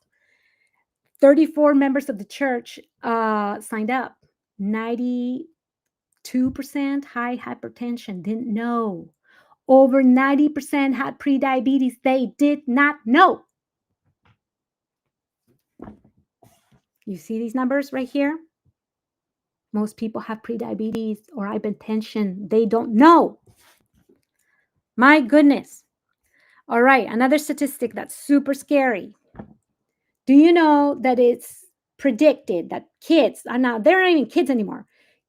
34 members of the church signed up. 92% high hypertension, didn't know. Over 90% had pre-diabetes, they did not know. You see these numbers right here? Most people have pre-diabetes or hypertension. They don't know. My goodness. All right, another statistic that's super scary. Do you know that it's predicted that kids, they're not even kids anymore.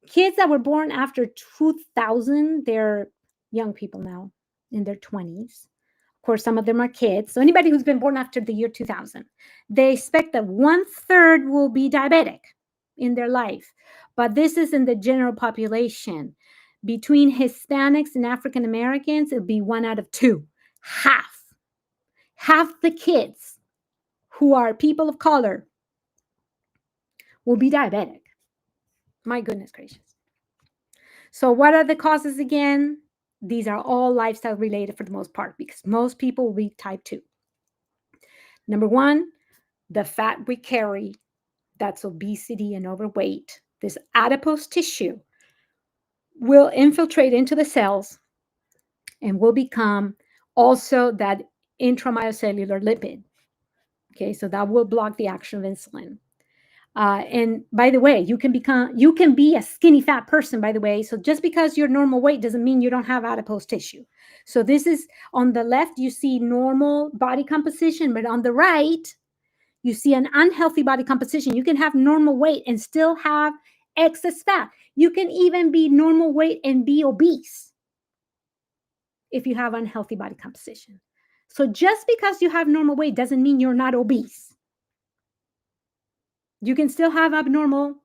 Kids that were born after 2000, they're young people now in their 20s. Of course, some of them are kids. So anybody who's been born after the year 2000, they expect that 1/3 will be diabetic in their life. But this is in the general population. Between Hispanics and African Americans, it'll be 1 out of 2. Half the kids who are people of color will be diabetic. My goodness gracious. So what are the causes again? These are all lifestyle related for the most part, because most people will be type 2. Number 1, the fat we carry, that's obesity and overweight. This adipose tissue will infiltrate into the cells and will become also that intramyocellular lipid. Okay, so that will block the action of insulin. And by the way, you can be a skinny fat person, by the way. So just because you're normal weight doesn't mean you don't have adipose tissue. So this is on the left, you see normal body composition, but on the right, you see an unhealthy body composition. You can have normal weight and still have excess fat. You can even be normal weight and be obese. if you have unhealthy body composition. So just because you have normal weight doesn't mean you're not obese. You can still have abnormal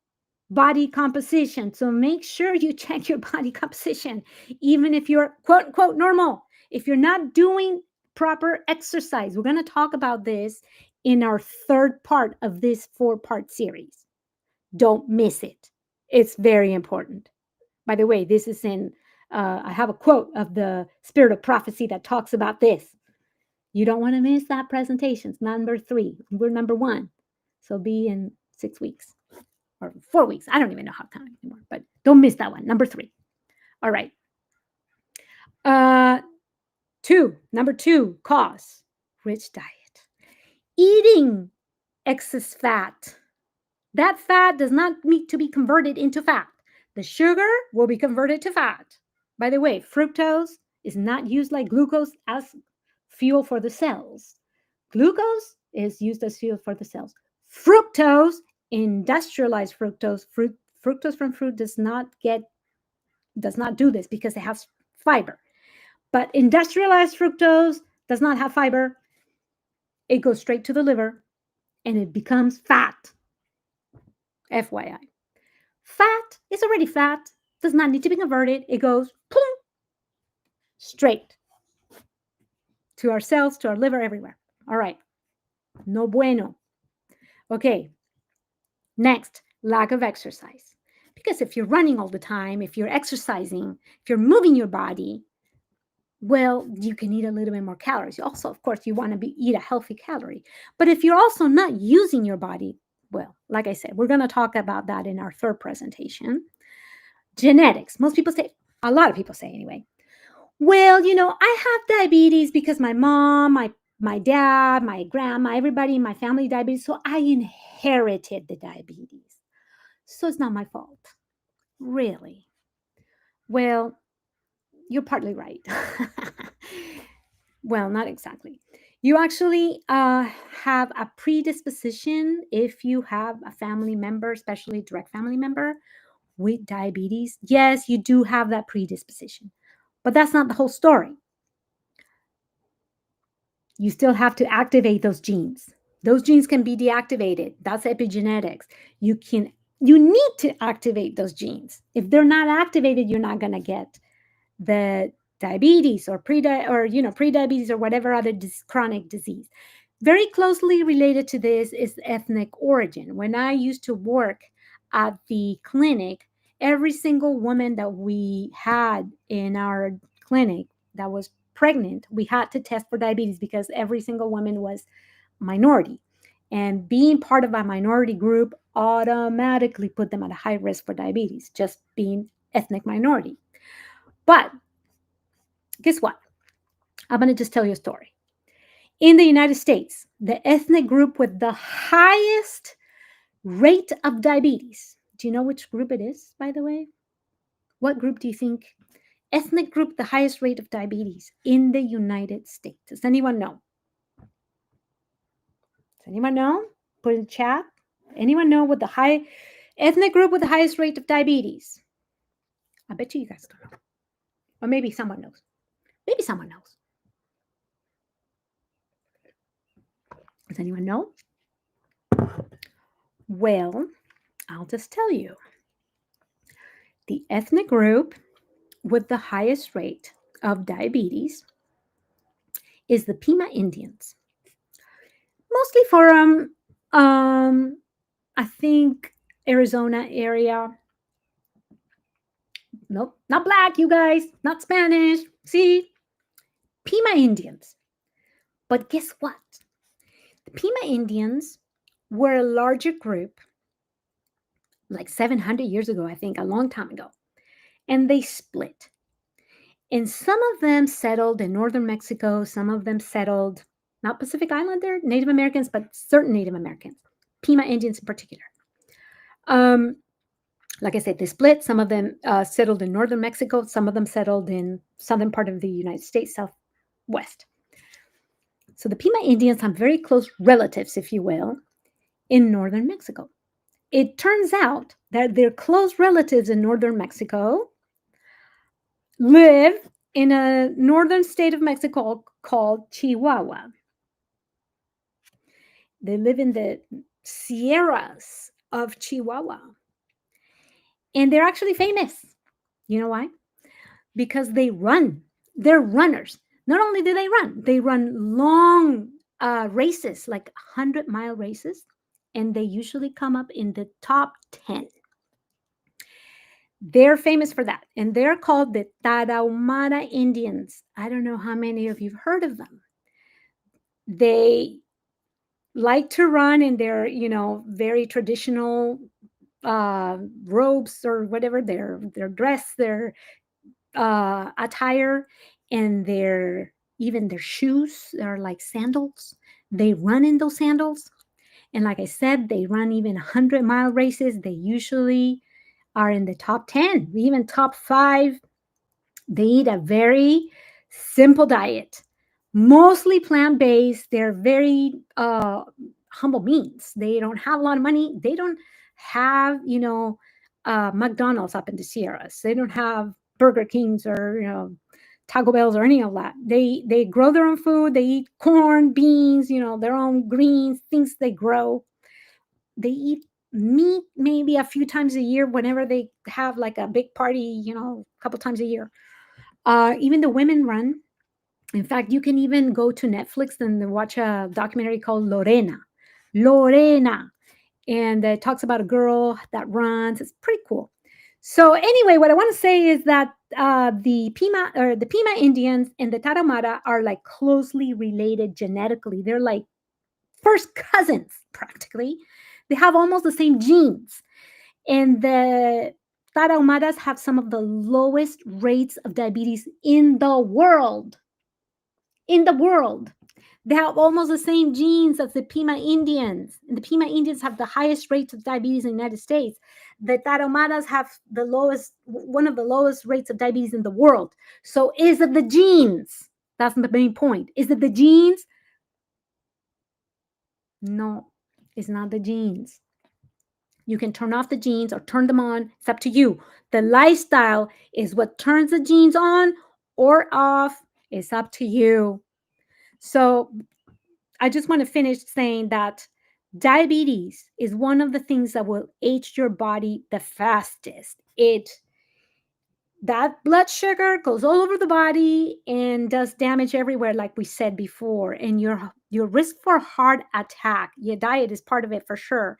body composition. So make sure you check your body composition, even if you're quote unquote normal. If you're not doing proper exercise, we're going to talk about this in our third part of this 4-part series. Don't miss it. It's very important. By the way, this is I have a quote of the Spirit of Prophecy that talks about this. You don't want to miss that presentation. It's number 3. We're number 1. So be in 6 weeks or 4 weeks. I don't even know how to count anymore, but don't miss that one. Number 3. All right. Number 2 cause, rich diet. Eating excess fat. That fat does not need to be converted into fat. The sugar will be converted to fat. By the way, fructose is not used like glucose as fuel for the cells. Glucose is used as fuel for the cells. Fructose, industrialized fructose, fructose from fruit does not do this because it has fiber. But industrialized fructose does not have fiber. It goes straight to the liver and it becomes fat. FYI. Fat is already fat, does not need to be converted. It goes boom, straight to our cells, to our liver, everywhere. All right. No bueno. Okay. Next, lack of exercise. Because if you're running all the time, if you're exercising, if you're moving your body, well, you can eat a little bit more calories. Also, of course, you want to eat a healthy calorie. But if you're also not using your body, well, like I said, we're going to talk about that in our third presentation. Genetics. A lot of people say anyway, well, I have diabetes because my mom, my dad, my grandma, everybody in my family diabetes. So I inherited the diabetes. So it's not my fault. Really? Well, you're partly right. Well, not exactly. You actually have a predisposition if you have a family member, especially a direct family member with diabetes. Yes, you do have that predisposition, but that's not the whole story. You still have to activate those genes. Those genes can be deactivated. That's epigenetics. You need to activate those genes. If they're not activated, you're not going to get the diabetes or prediabetes or whatever other chronic disease. Very closely related to this is ethnic origin. When I used to work at the clinic, every single woman that we had in our clinic that was pregnant, we had to test for diabetes because every single woman was minority. And being part of a minority group automatically put them at a high risk for diabetes, just being ethnic minority. But guess what? I'm going to just tell you a story. In the United States, the ethnic group with the highest rate of diabetes. Do you know which group it is, by the way? What group do you think? Ethnic group, the highest rate of diabetes in the United States. Does anyone know? Does anyone know? Put in the chat. Anyone know what the ethnic group with the highest rate of diabetes? I bet you guys don't know. Or maybe someone knows. Maybe someone knows. Does anyone know? Well, I'll just tell you. The ethnic group with the highest rate of diabetes is the Pima Indians. Mostly from, I think, Arizona area. Nope, not black, you guys, not Spanish. See? Pima Indians. But guess what? The Pima Indians were a larger group like 700 years ago, I think, a long time ago. And they split. And some of them settled in northern Mexico. Some of them settled, not Pacific Islander, Native Americans, but certain Native Americans, Pima Indians in particular. Like I said, they split. Some of them settled in northern Mexico. Some of them settled in southern part of the United States, southwest. So the Pima Indians have very close relatives, if you will, in northern Mexico. It turns out that their close relatives in northern Mexico live in a northern state of Mexico called Chihuahua. They live in the Sierras of Chihuahua. And they're actually famous. You know why? Because they run. They're runners. Not only do they run long races, like 100-mile races, and they usually come up in the top 10. They're famous for that. And they're called the Tarahumara Indians. I don't know how many of you've heard of them. They like to run in their, very traditional robes or whatever, their dress, their attire, and their shoes are like sandals. They run in those sandals. And like I said, they run even 100-mile races. They usually are in the top 10, even top 5. They eat a very simple diet, mostly plant based. They're very humble means. They don't have a lot of money. They don't have, McDonald's up in the Sierras. They don't have Burger Kings or, Taco Bells or any of that. They grow their own food. They eat corn, beans, their own greens, things they grow. They eat meat maybe a few times a year whenever they have like a big party, a couple times a year. Even the women run. In fact, you can even go to Netflix and watch a documentary called Lorena. Lorena. And it talks about a girl that runs. It's pretty cool. So anyway, what I want to say is that the Pima Indians and the Tarahumara are like closely related genetically. They're like first cousins practically. They have almost the same genes. And the Tarahumaras have some of the lowest rates of diabetes in the world. In the world. They have almost the same genes as the Pima Indians. And the Pima Indians have the highest rates of diabetes in the United States. The Tarahumaras have one of the lowest rates of diabetes in the world. So is it the genes? That's the main point. Is it the genes? No, it's not the genes. You can turn off the genes or turn them on. It's up to you. The lifestyle is what turns the genes on or off. It's up to you. So I just want to finish saying that diabetes is one of the things that will age your body the fastest. That blood sugar goes all over the body and does damage everywhere, like we said before. And your risk for heart attack, your diet is part of it for sure.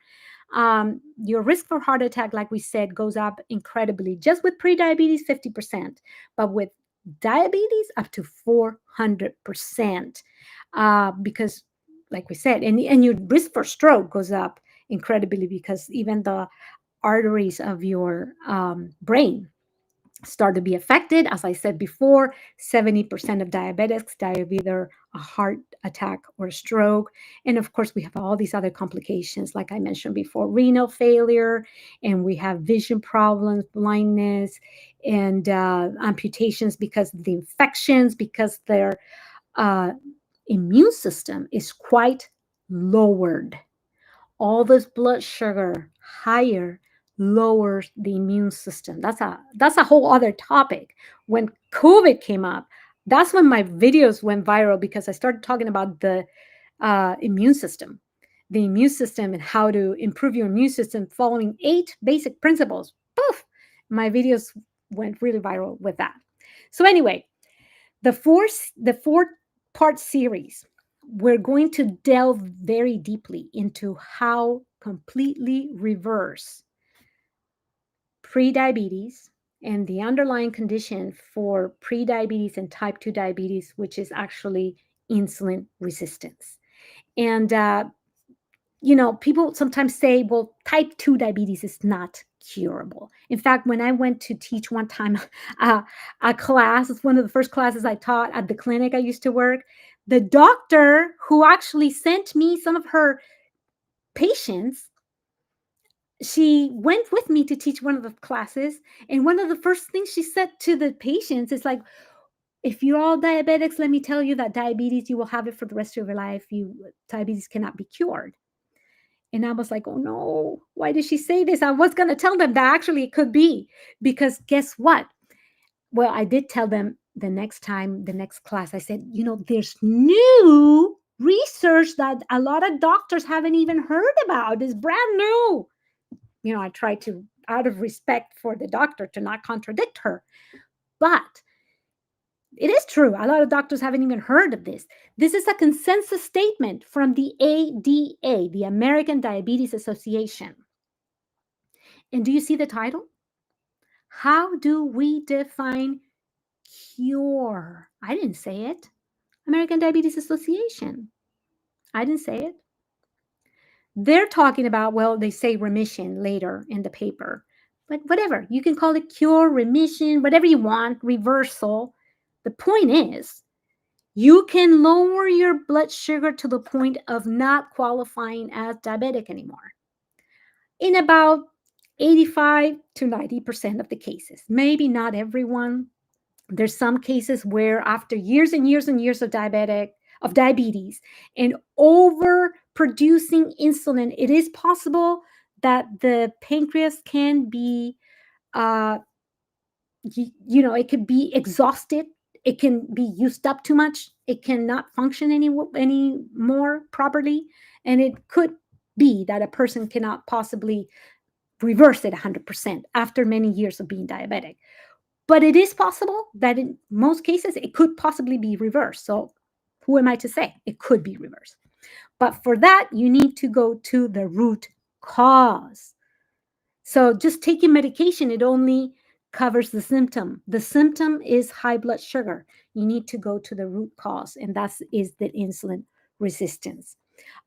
Your risk for heart attack, like we said, goes up incredibly. Just with pre-diabetes, 50%, but with diabetes, up to 400%. Because, like we said, and your risk for stroke goes up incredibly because even the arteries of your brain start to be affected. As I said before, 70% of diabetics die of either a heart attack or a stroke. And of course, we have all these other complications, like I mentioned before, renal failure, and we have vision problems, blindness, and amputations because of the infections, because their immune system is quite lowered. All this blood sugar higher lowers the immune system. That's a whole other topic. When COVID came up, that's when my videos went viral because I started talking about the immune system, and how to improve your immune system following 8 basic principles. Poof, my videos went really viral with that. So anyway, the four-part series, we're going to delve very deeply into how completely reverse prediabetes and the underlying condition for prediabetes and type 2 diabetes, which is actually insulin resistance. And people sometimes say, well, type 2 diabetes is not curable. In fact, when I went to teach one time a class, it's one of the first classes I taught at the clinic I used to work, the doctor who actually sent me some of her patients, she went with me to teach one of the classes. And one of the first things she said to the patients is like, if you're all diabetics, let me tell you that diabetes, you will have it for the rest of your life. Diabetes cannot be cured. And I was like, oh no, why did she say this? I was going to tell them that actually it could be, because guess what? Well, I did tell them the next time, the next class, I said, there's new research that a lot of doctors haven't even heard about. It's brand new. I try to, out of respect for the doctor, to not contradict her. But it is true. A lot of doctors haven't even heard of this. This is a consensus statement from the ADA, the American Diabetes Association. And do you see the title? How do we define cure? I didn't say it. American Diabetes Association. I didn't say it. They're talking about, well, they say remission later in the paper, but whatever. You can call it cure, remission, whatever you want, reversal. The point is, you can lower your blood sugar to the point of not qualifying as diabetic anymore in about 85 to 90% of the cases. Maybe not everyone. There's some cases where after years and years and years of diabetes and over producing insulin, it is possible that the pancreas can be it could be exhausted. It can be used up too much. It cannot function any more properly. And it could be that a person cannot possibly reverse it 100% after many years of being diabetic. But it is possible that in most cases, it could possibly be reversed. So who am I to say? It could be reversed. But for that, you need to go to the root cause. So just taking medication, it only covers the symptom. The symptom is high blood sugar. You need to go to the root cause, and that is the insulin resistance.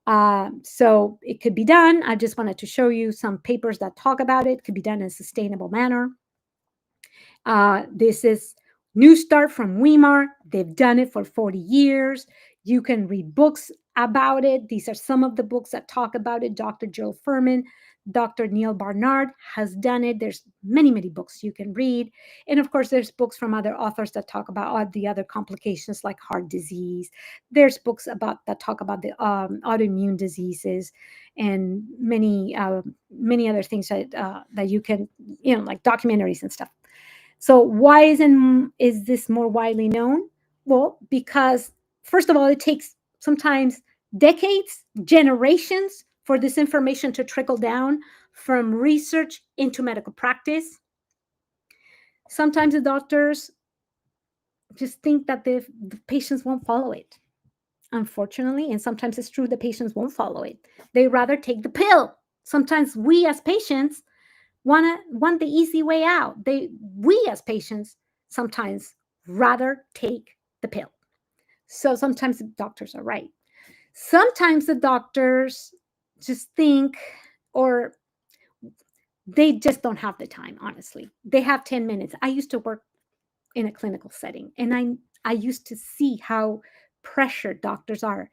So it could be done. I just wanted to show you some papers that talk about it. It could be done in a sustainable manner. This is New Start from Weimar. They've done it for 40 years. You can read books about it. These are some of the books that talk about it. Dr. Joe Furman, Dr. Neil Barnard has done it. There's many, many books you can read. And of course, there's books from other authors that talk about all the other complications like heart disease. There's books that talk about the autoimmune diseases and many other things that you can, like documentaries and stuff. So why is this more widely known? Well, because first of all, it takes sometimes decades, generations for this information to trickle down from research into medical practice. Sometimes the doctors just think that the patients won't follow it, unfortunately. And sometimes it's true the patients won't follow it. They rather take the pill. Sometimes we as patients want the easy way out. We as patients sometimes rather take the pill. So sometimes the doctors are right. Sometimes the doctors just think, or they just don't have the time, honestly. They have 10 minutes. I used to work in a clinical setting, and I used to see how pressured doctors are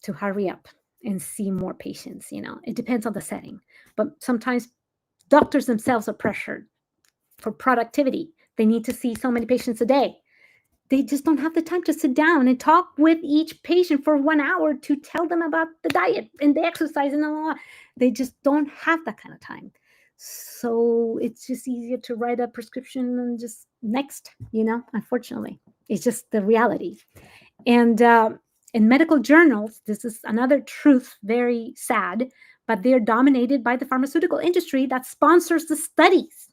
to hurry up and see more patients. It depends on the setting, but sometimes doctors themselves are pressured for productivity. They need to see so many patients a day. They just don't have the time to sit down and talk with each patient for 1 hour to tell them about the diet and the exercise and all. They just don't have that kind of time. So it's just easier to write a prescription and just next, unfortunately. It's just the reality. And in medical journals, this is another truth, very sad, but they're dominated by the pharmaceutical industry that sponsors the studies.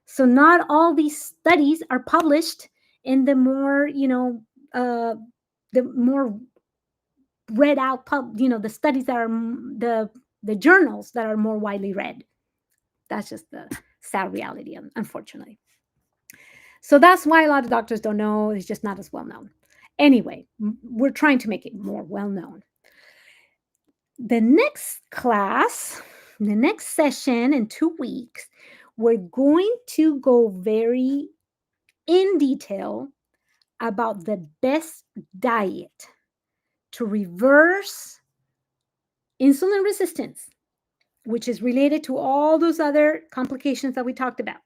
So not all these studies are published in the more, the more read out the studies that are the journals that are more widely read. That's just the sad reality, unfortunately. So that's why a lot of doctors don't know. It's just not as well known. Anyway, we're trying to make it more well known. The next class, the next session in 2 weeks, we're going to go very in detail about the best diet to reverse insulin resistance, which is related to all those other complications that we talked about,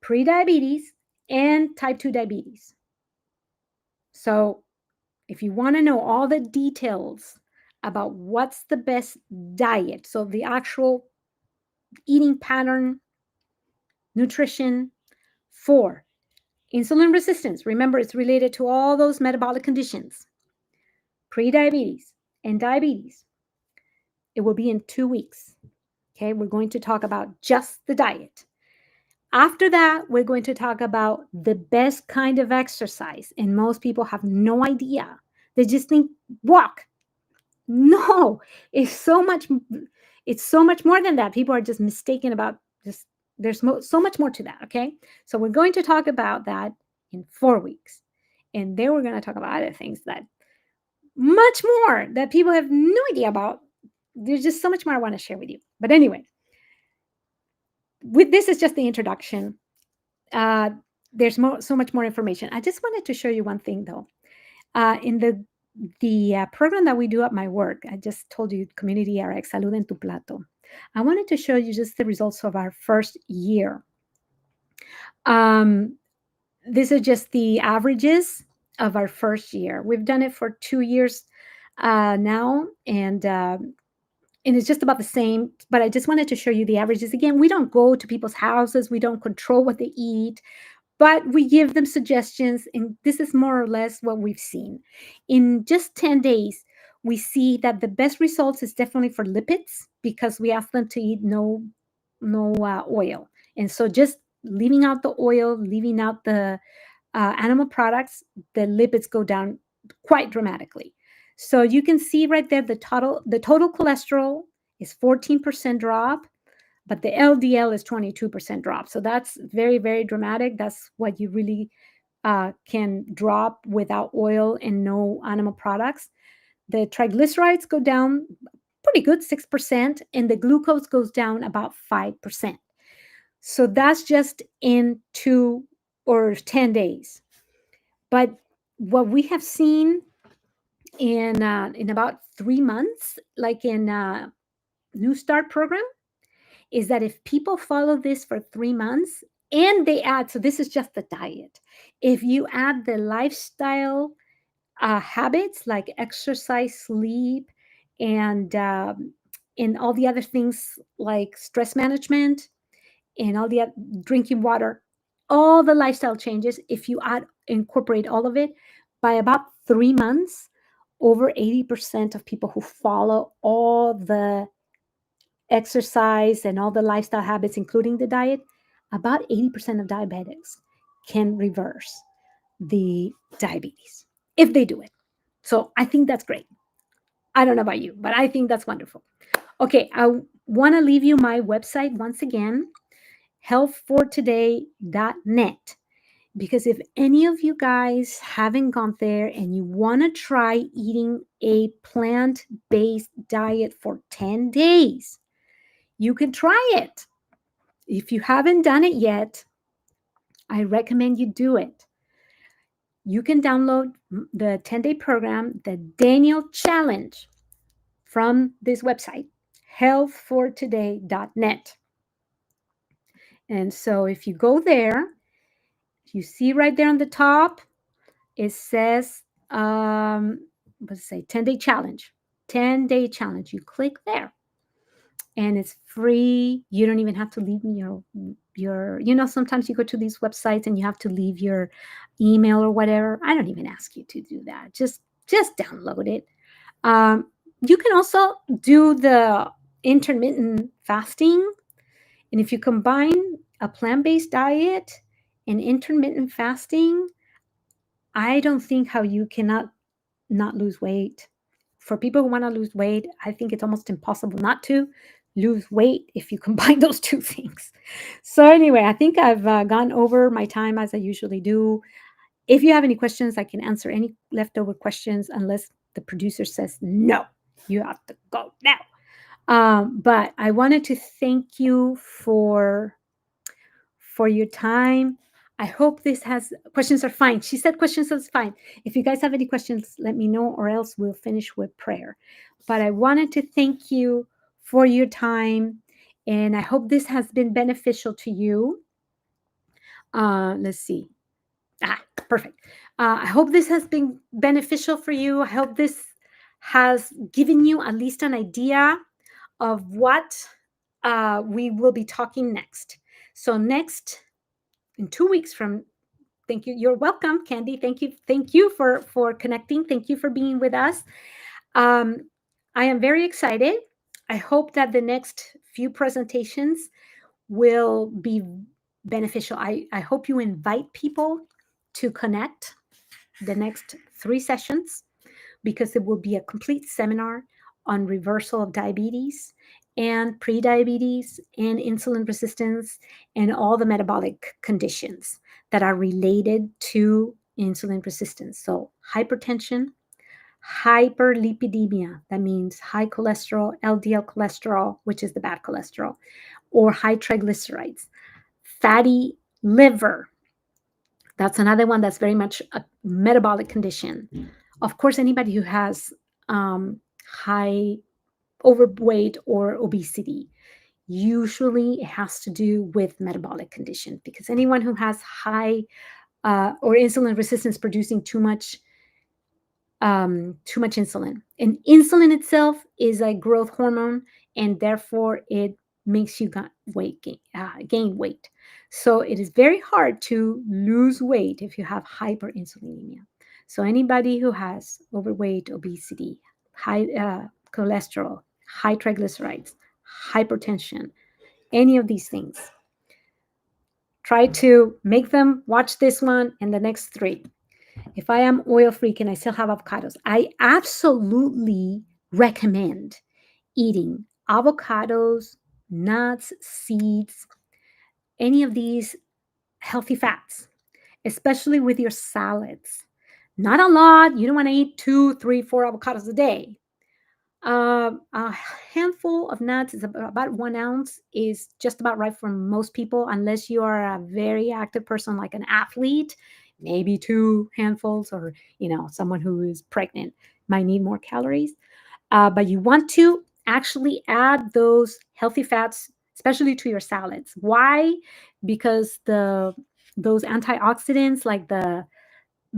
prediabetes and type 2 diabetes. So if you want to know all the details about what's the best diet, so the actual eating pattern, nutrition for Insulin resistance, remember, it's related to all those metabolic conditions, prediabetes and diabetes. It will be in 2 weeks. Okay, we're going to talk about just the diet. After that, we're going to talk about the best kind of exercise. And most people have no idea. They just think walk. No, it's so much more than that. People are just mistaken about just so much more to that, okay? So we're going to talk about that in 4 weeks. And then we're going to talk about other things that much more that people have no idea about. There's just so much more I want to share with you. But anyway, with this is just the introduction. Uh, there's so much more information. I just wanted to show you one thing though. In the program that we do at my work, I just told you, Community RX, Salud en tu Plato. I wanted to show you just the results of our first year. These are just the averages of our first year. We've done it for 2 years now, and it's just about the same. But I just wanted to show you the averages. Again, we don't go to people's houses. We don't control what they eat. But we give them suggestions, and this is more or less what we've seen. In just 10 days, we see that the best results is definitely for lipids because we ask them to eat no oil. And so just leaving out the oil, leaving out the animal products, the lipids go down quite dramatically. So you can see right there the total cholesterol is 14% drop, but the LDL is 22% drop. So that's very, very dramatic. That's what you really can drop without oil and no animal products. The triglycerides go down pretty good, 6%, and the glucose goes down about 5%. So that's just in 2 or 10 days. But what we have seen in about 3 months, like in New Start program, is that if people follow this for 3 months and they add, so this is just the diet, if you add the lifestyle habits like exercise, sleep, and all the other things like stress management and all the drinking water, all the lifestyle changes, if you incorporate all of it, by about 3 months, over 80% of people who follow all the exercise and all the lifestyle habits, including the diet, about 80% of diabetics can reverse the diabetes if they do it. So I think that's great. I don't know about you, but I think that's wonderful. Okay, I want to leave you my website once again, healthfortoday.net. Because if any of you guys haven't gone there and you want to try eating a plant based diet for 10 days, you can try it. If you haven't done it yet, I recommend you do it. You can download the 10-day program, the Daniel Challenge, from this website, healthfortoday.net. And so if you go there, you see right there on the top, it says, let's say 10-day challenge, 10-day challenge. You click there and it's free. You don't even have to leave your, sometimes you go to these websites and you have to leave your email or whatever. I don't even ask you to do that. Just download it. You can also do the intermittent fasting. And if you combine a plant-based diet and intermittent fasting, I don't think how you cannot not lose weight. For people who want to lose weight, I think it's almost impossible not to lose weight if you combine those two things. So anyway, I think I've gone over my time as I usually do. If you have any questions, I can answer any leftover questions unless the producer says, no, you have to go now. But I wanted to thank you for your time. I hope this has questions are fine. She said questions is fine. If you guys have any questions, let me know, or else we'll finish with prayer. But I wanted to thank you for your time, and I hope this has been beneficial to you. Let's see. Perfect. I hope this has been beneficial for you. I hope this has given you at least an idea of what we will be talking next. So next, in 2 weeks from Thank you. You're welcome, Candy. Thank you. Thank you for connecting. Thank you for being with us. Um, I am very excited. I hope that the next few presentations will be beneficial. I hope you invite people to connect the next 3 sessions, because it will be a complete seminar on reversal of diabetes and prediabetes and insulin resistance and all the metabolic conditions that are related to insulin resistance. So, hypertension, hyperlipidemia, that means high cholesterol, LDL cholesterol, which is the bad cholesterol, or high triglycerides, fatty liver. That's another one that's very much a metabolic condition. Of course, anybody who has high overweight or obesity, usually it has to do with metabolic condition, because anyone who has high or insulin resistance producing too much insulin. And insulin itself is a growth hormone, and therefore it makes you gain weight. So it is very hard to lose weight if you have hyperinsulinemia. So anybody who has overweight, obesity, high cholesterol, high triglycerides, hypertension, any of these things, try to make them watch this one and the next 3. If I am oil free, can I still have avocados? I absolutely recommend eating avocados, nuts, seeds, any of these healthy fats, especially with your salads. Not a lot. You don't want to eat 2, 3, 4 avocados a day. A handful of nuts is about 1 ounce, is just about right for most people, unless you are a very active person like an athlete. Maybe 2 handfuls, or someone who is pregnant might need more calories. But you want to actually add those healthy fats, especially to your salads. Why? Because those antioxidants, like the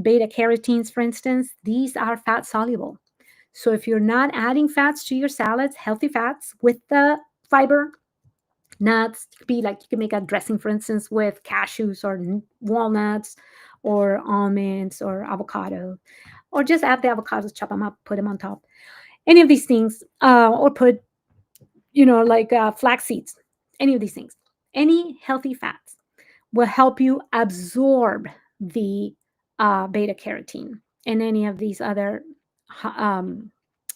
beta carotenes, for instance, these are fat soluble. So if you're not adding fats to your salads, healthy fats with the fiber, nuts, it could be like you can make a dressing, for instance, with cashews or walnuts or almonds or avocado, or just add the avocados, chop them up, put them on top. Any of these things, or put, like flax seeds, any of these things. Any healthy fats will help you absorb the beta carotene and um,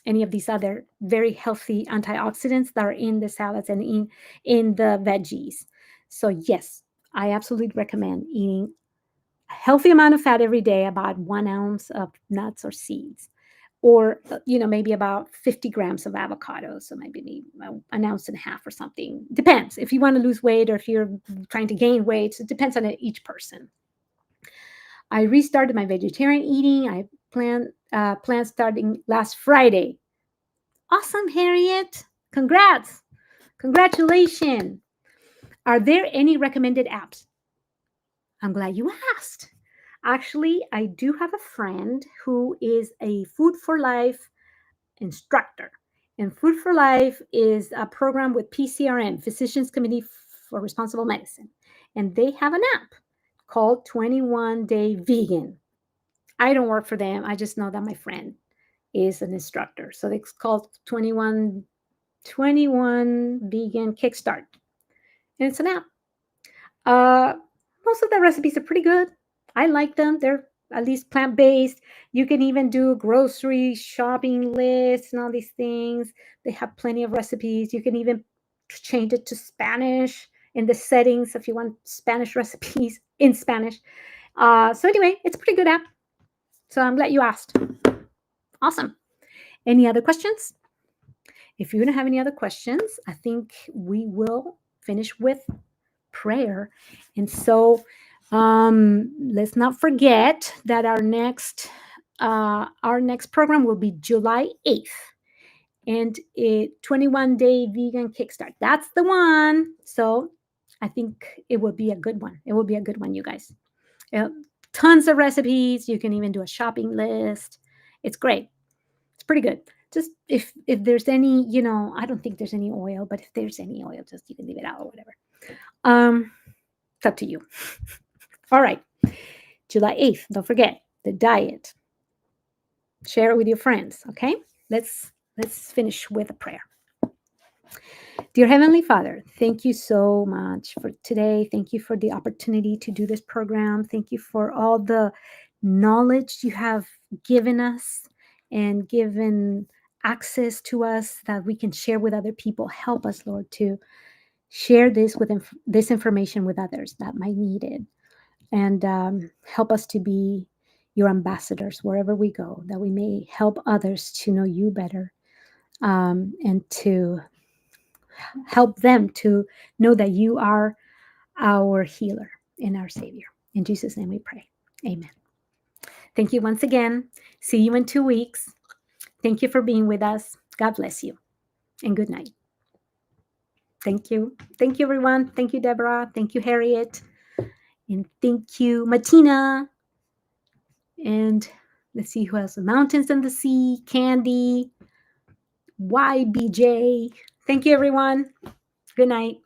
any of these other very healthy antioxidants that are in the salads and in the veggies. So yes, I absolutely recommend eating a healthy amount of fat every day, about 1 ounce of nuts or seeds, or maybe about 50 grams of avocado, so maybe an ounce and a half or something. Depends if you want to lose weight or if you're trying to gain weight. So it depends on each person. I restarted my vegetarian eating. I plan starting last Friday. Awesome, Harriet. Congratulations. Are there any recommended apps? I'm glad you asked. Actually, I do have a friend who is a Food for Life instructor. And Food for Life is a program with PCRM, Physicians Committee for Responsible Medicine. And they have an app called 21 Day Vegan. I don't work for them. I just know that my friend is an instructor. So it's called 21 Vegan Kickstart. And it's an app. Uh, Most of the recipes are pretty good. I like them. They're at least plant based. You can even do grocery shopping lists and all these things. They have plenty of recipes. You can even change it to Spanish in the settings if you want Spanish recipes in Spanish. So anyway, it's a pretty good app. So I'm glad you asked. Awesome. Any other questions? If you don't have any other questions, I think we will finish with prayer. And so let's not forget that our next program will be July 8th, and 21 Day Vegan Kickstart. That's the one. So I think it will be a good one. It will be a good one, you guys. Tons of recipes. You can even do a shopping list. It's great. It's pretty good. Just if there's any, I don't think there's any oil, but if there's any oil, just you can leave it out or whatever. It's up to you. All right. July 8th, don't forget the diet. Share it with your friends, okay? Let's finish with a prayer. Dear Heavenly Father, thank you so much for today. Thank you for the opportunity to do this program. Thank you for all the knowledge you have given us and given access to us that we can share with other people. Help us, Lord, to share this information with others that might need it, and help us to be your ambassadors wherever we go, that we may help others to know you better, and to help them to know that you are our healer and our Savior. In Jesus' name we pray. Amen. Thank you once again. See you in 2 weeks. Thank you for being with us. God bless you, and good night. Thank you. Thank you, everyone. Thank you, Deborah. Thank you, Harriet. And thank you, Martina. And let's see who else. Mountains and the Sea, Candy, YBJ. Thank you, everyone. Good night.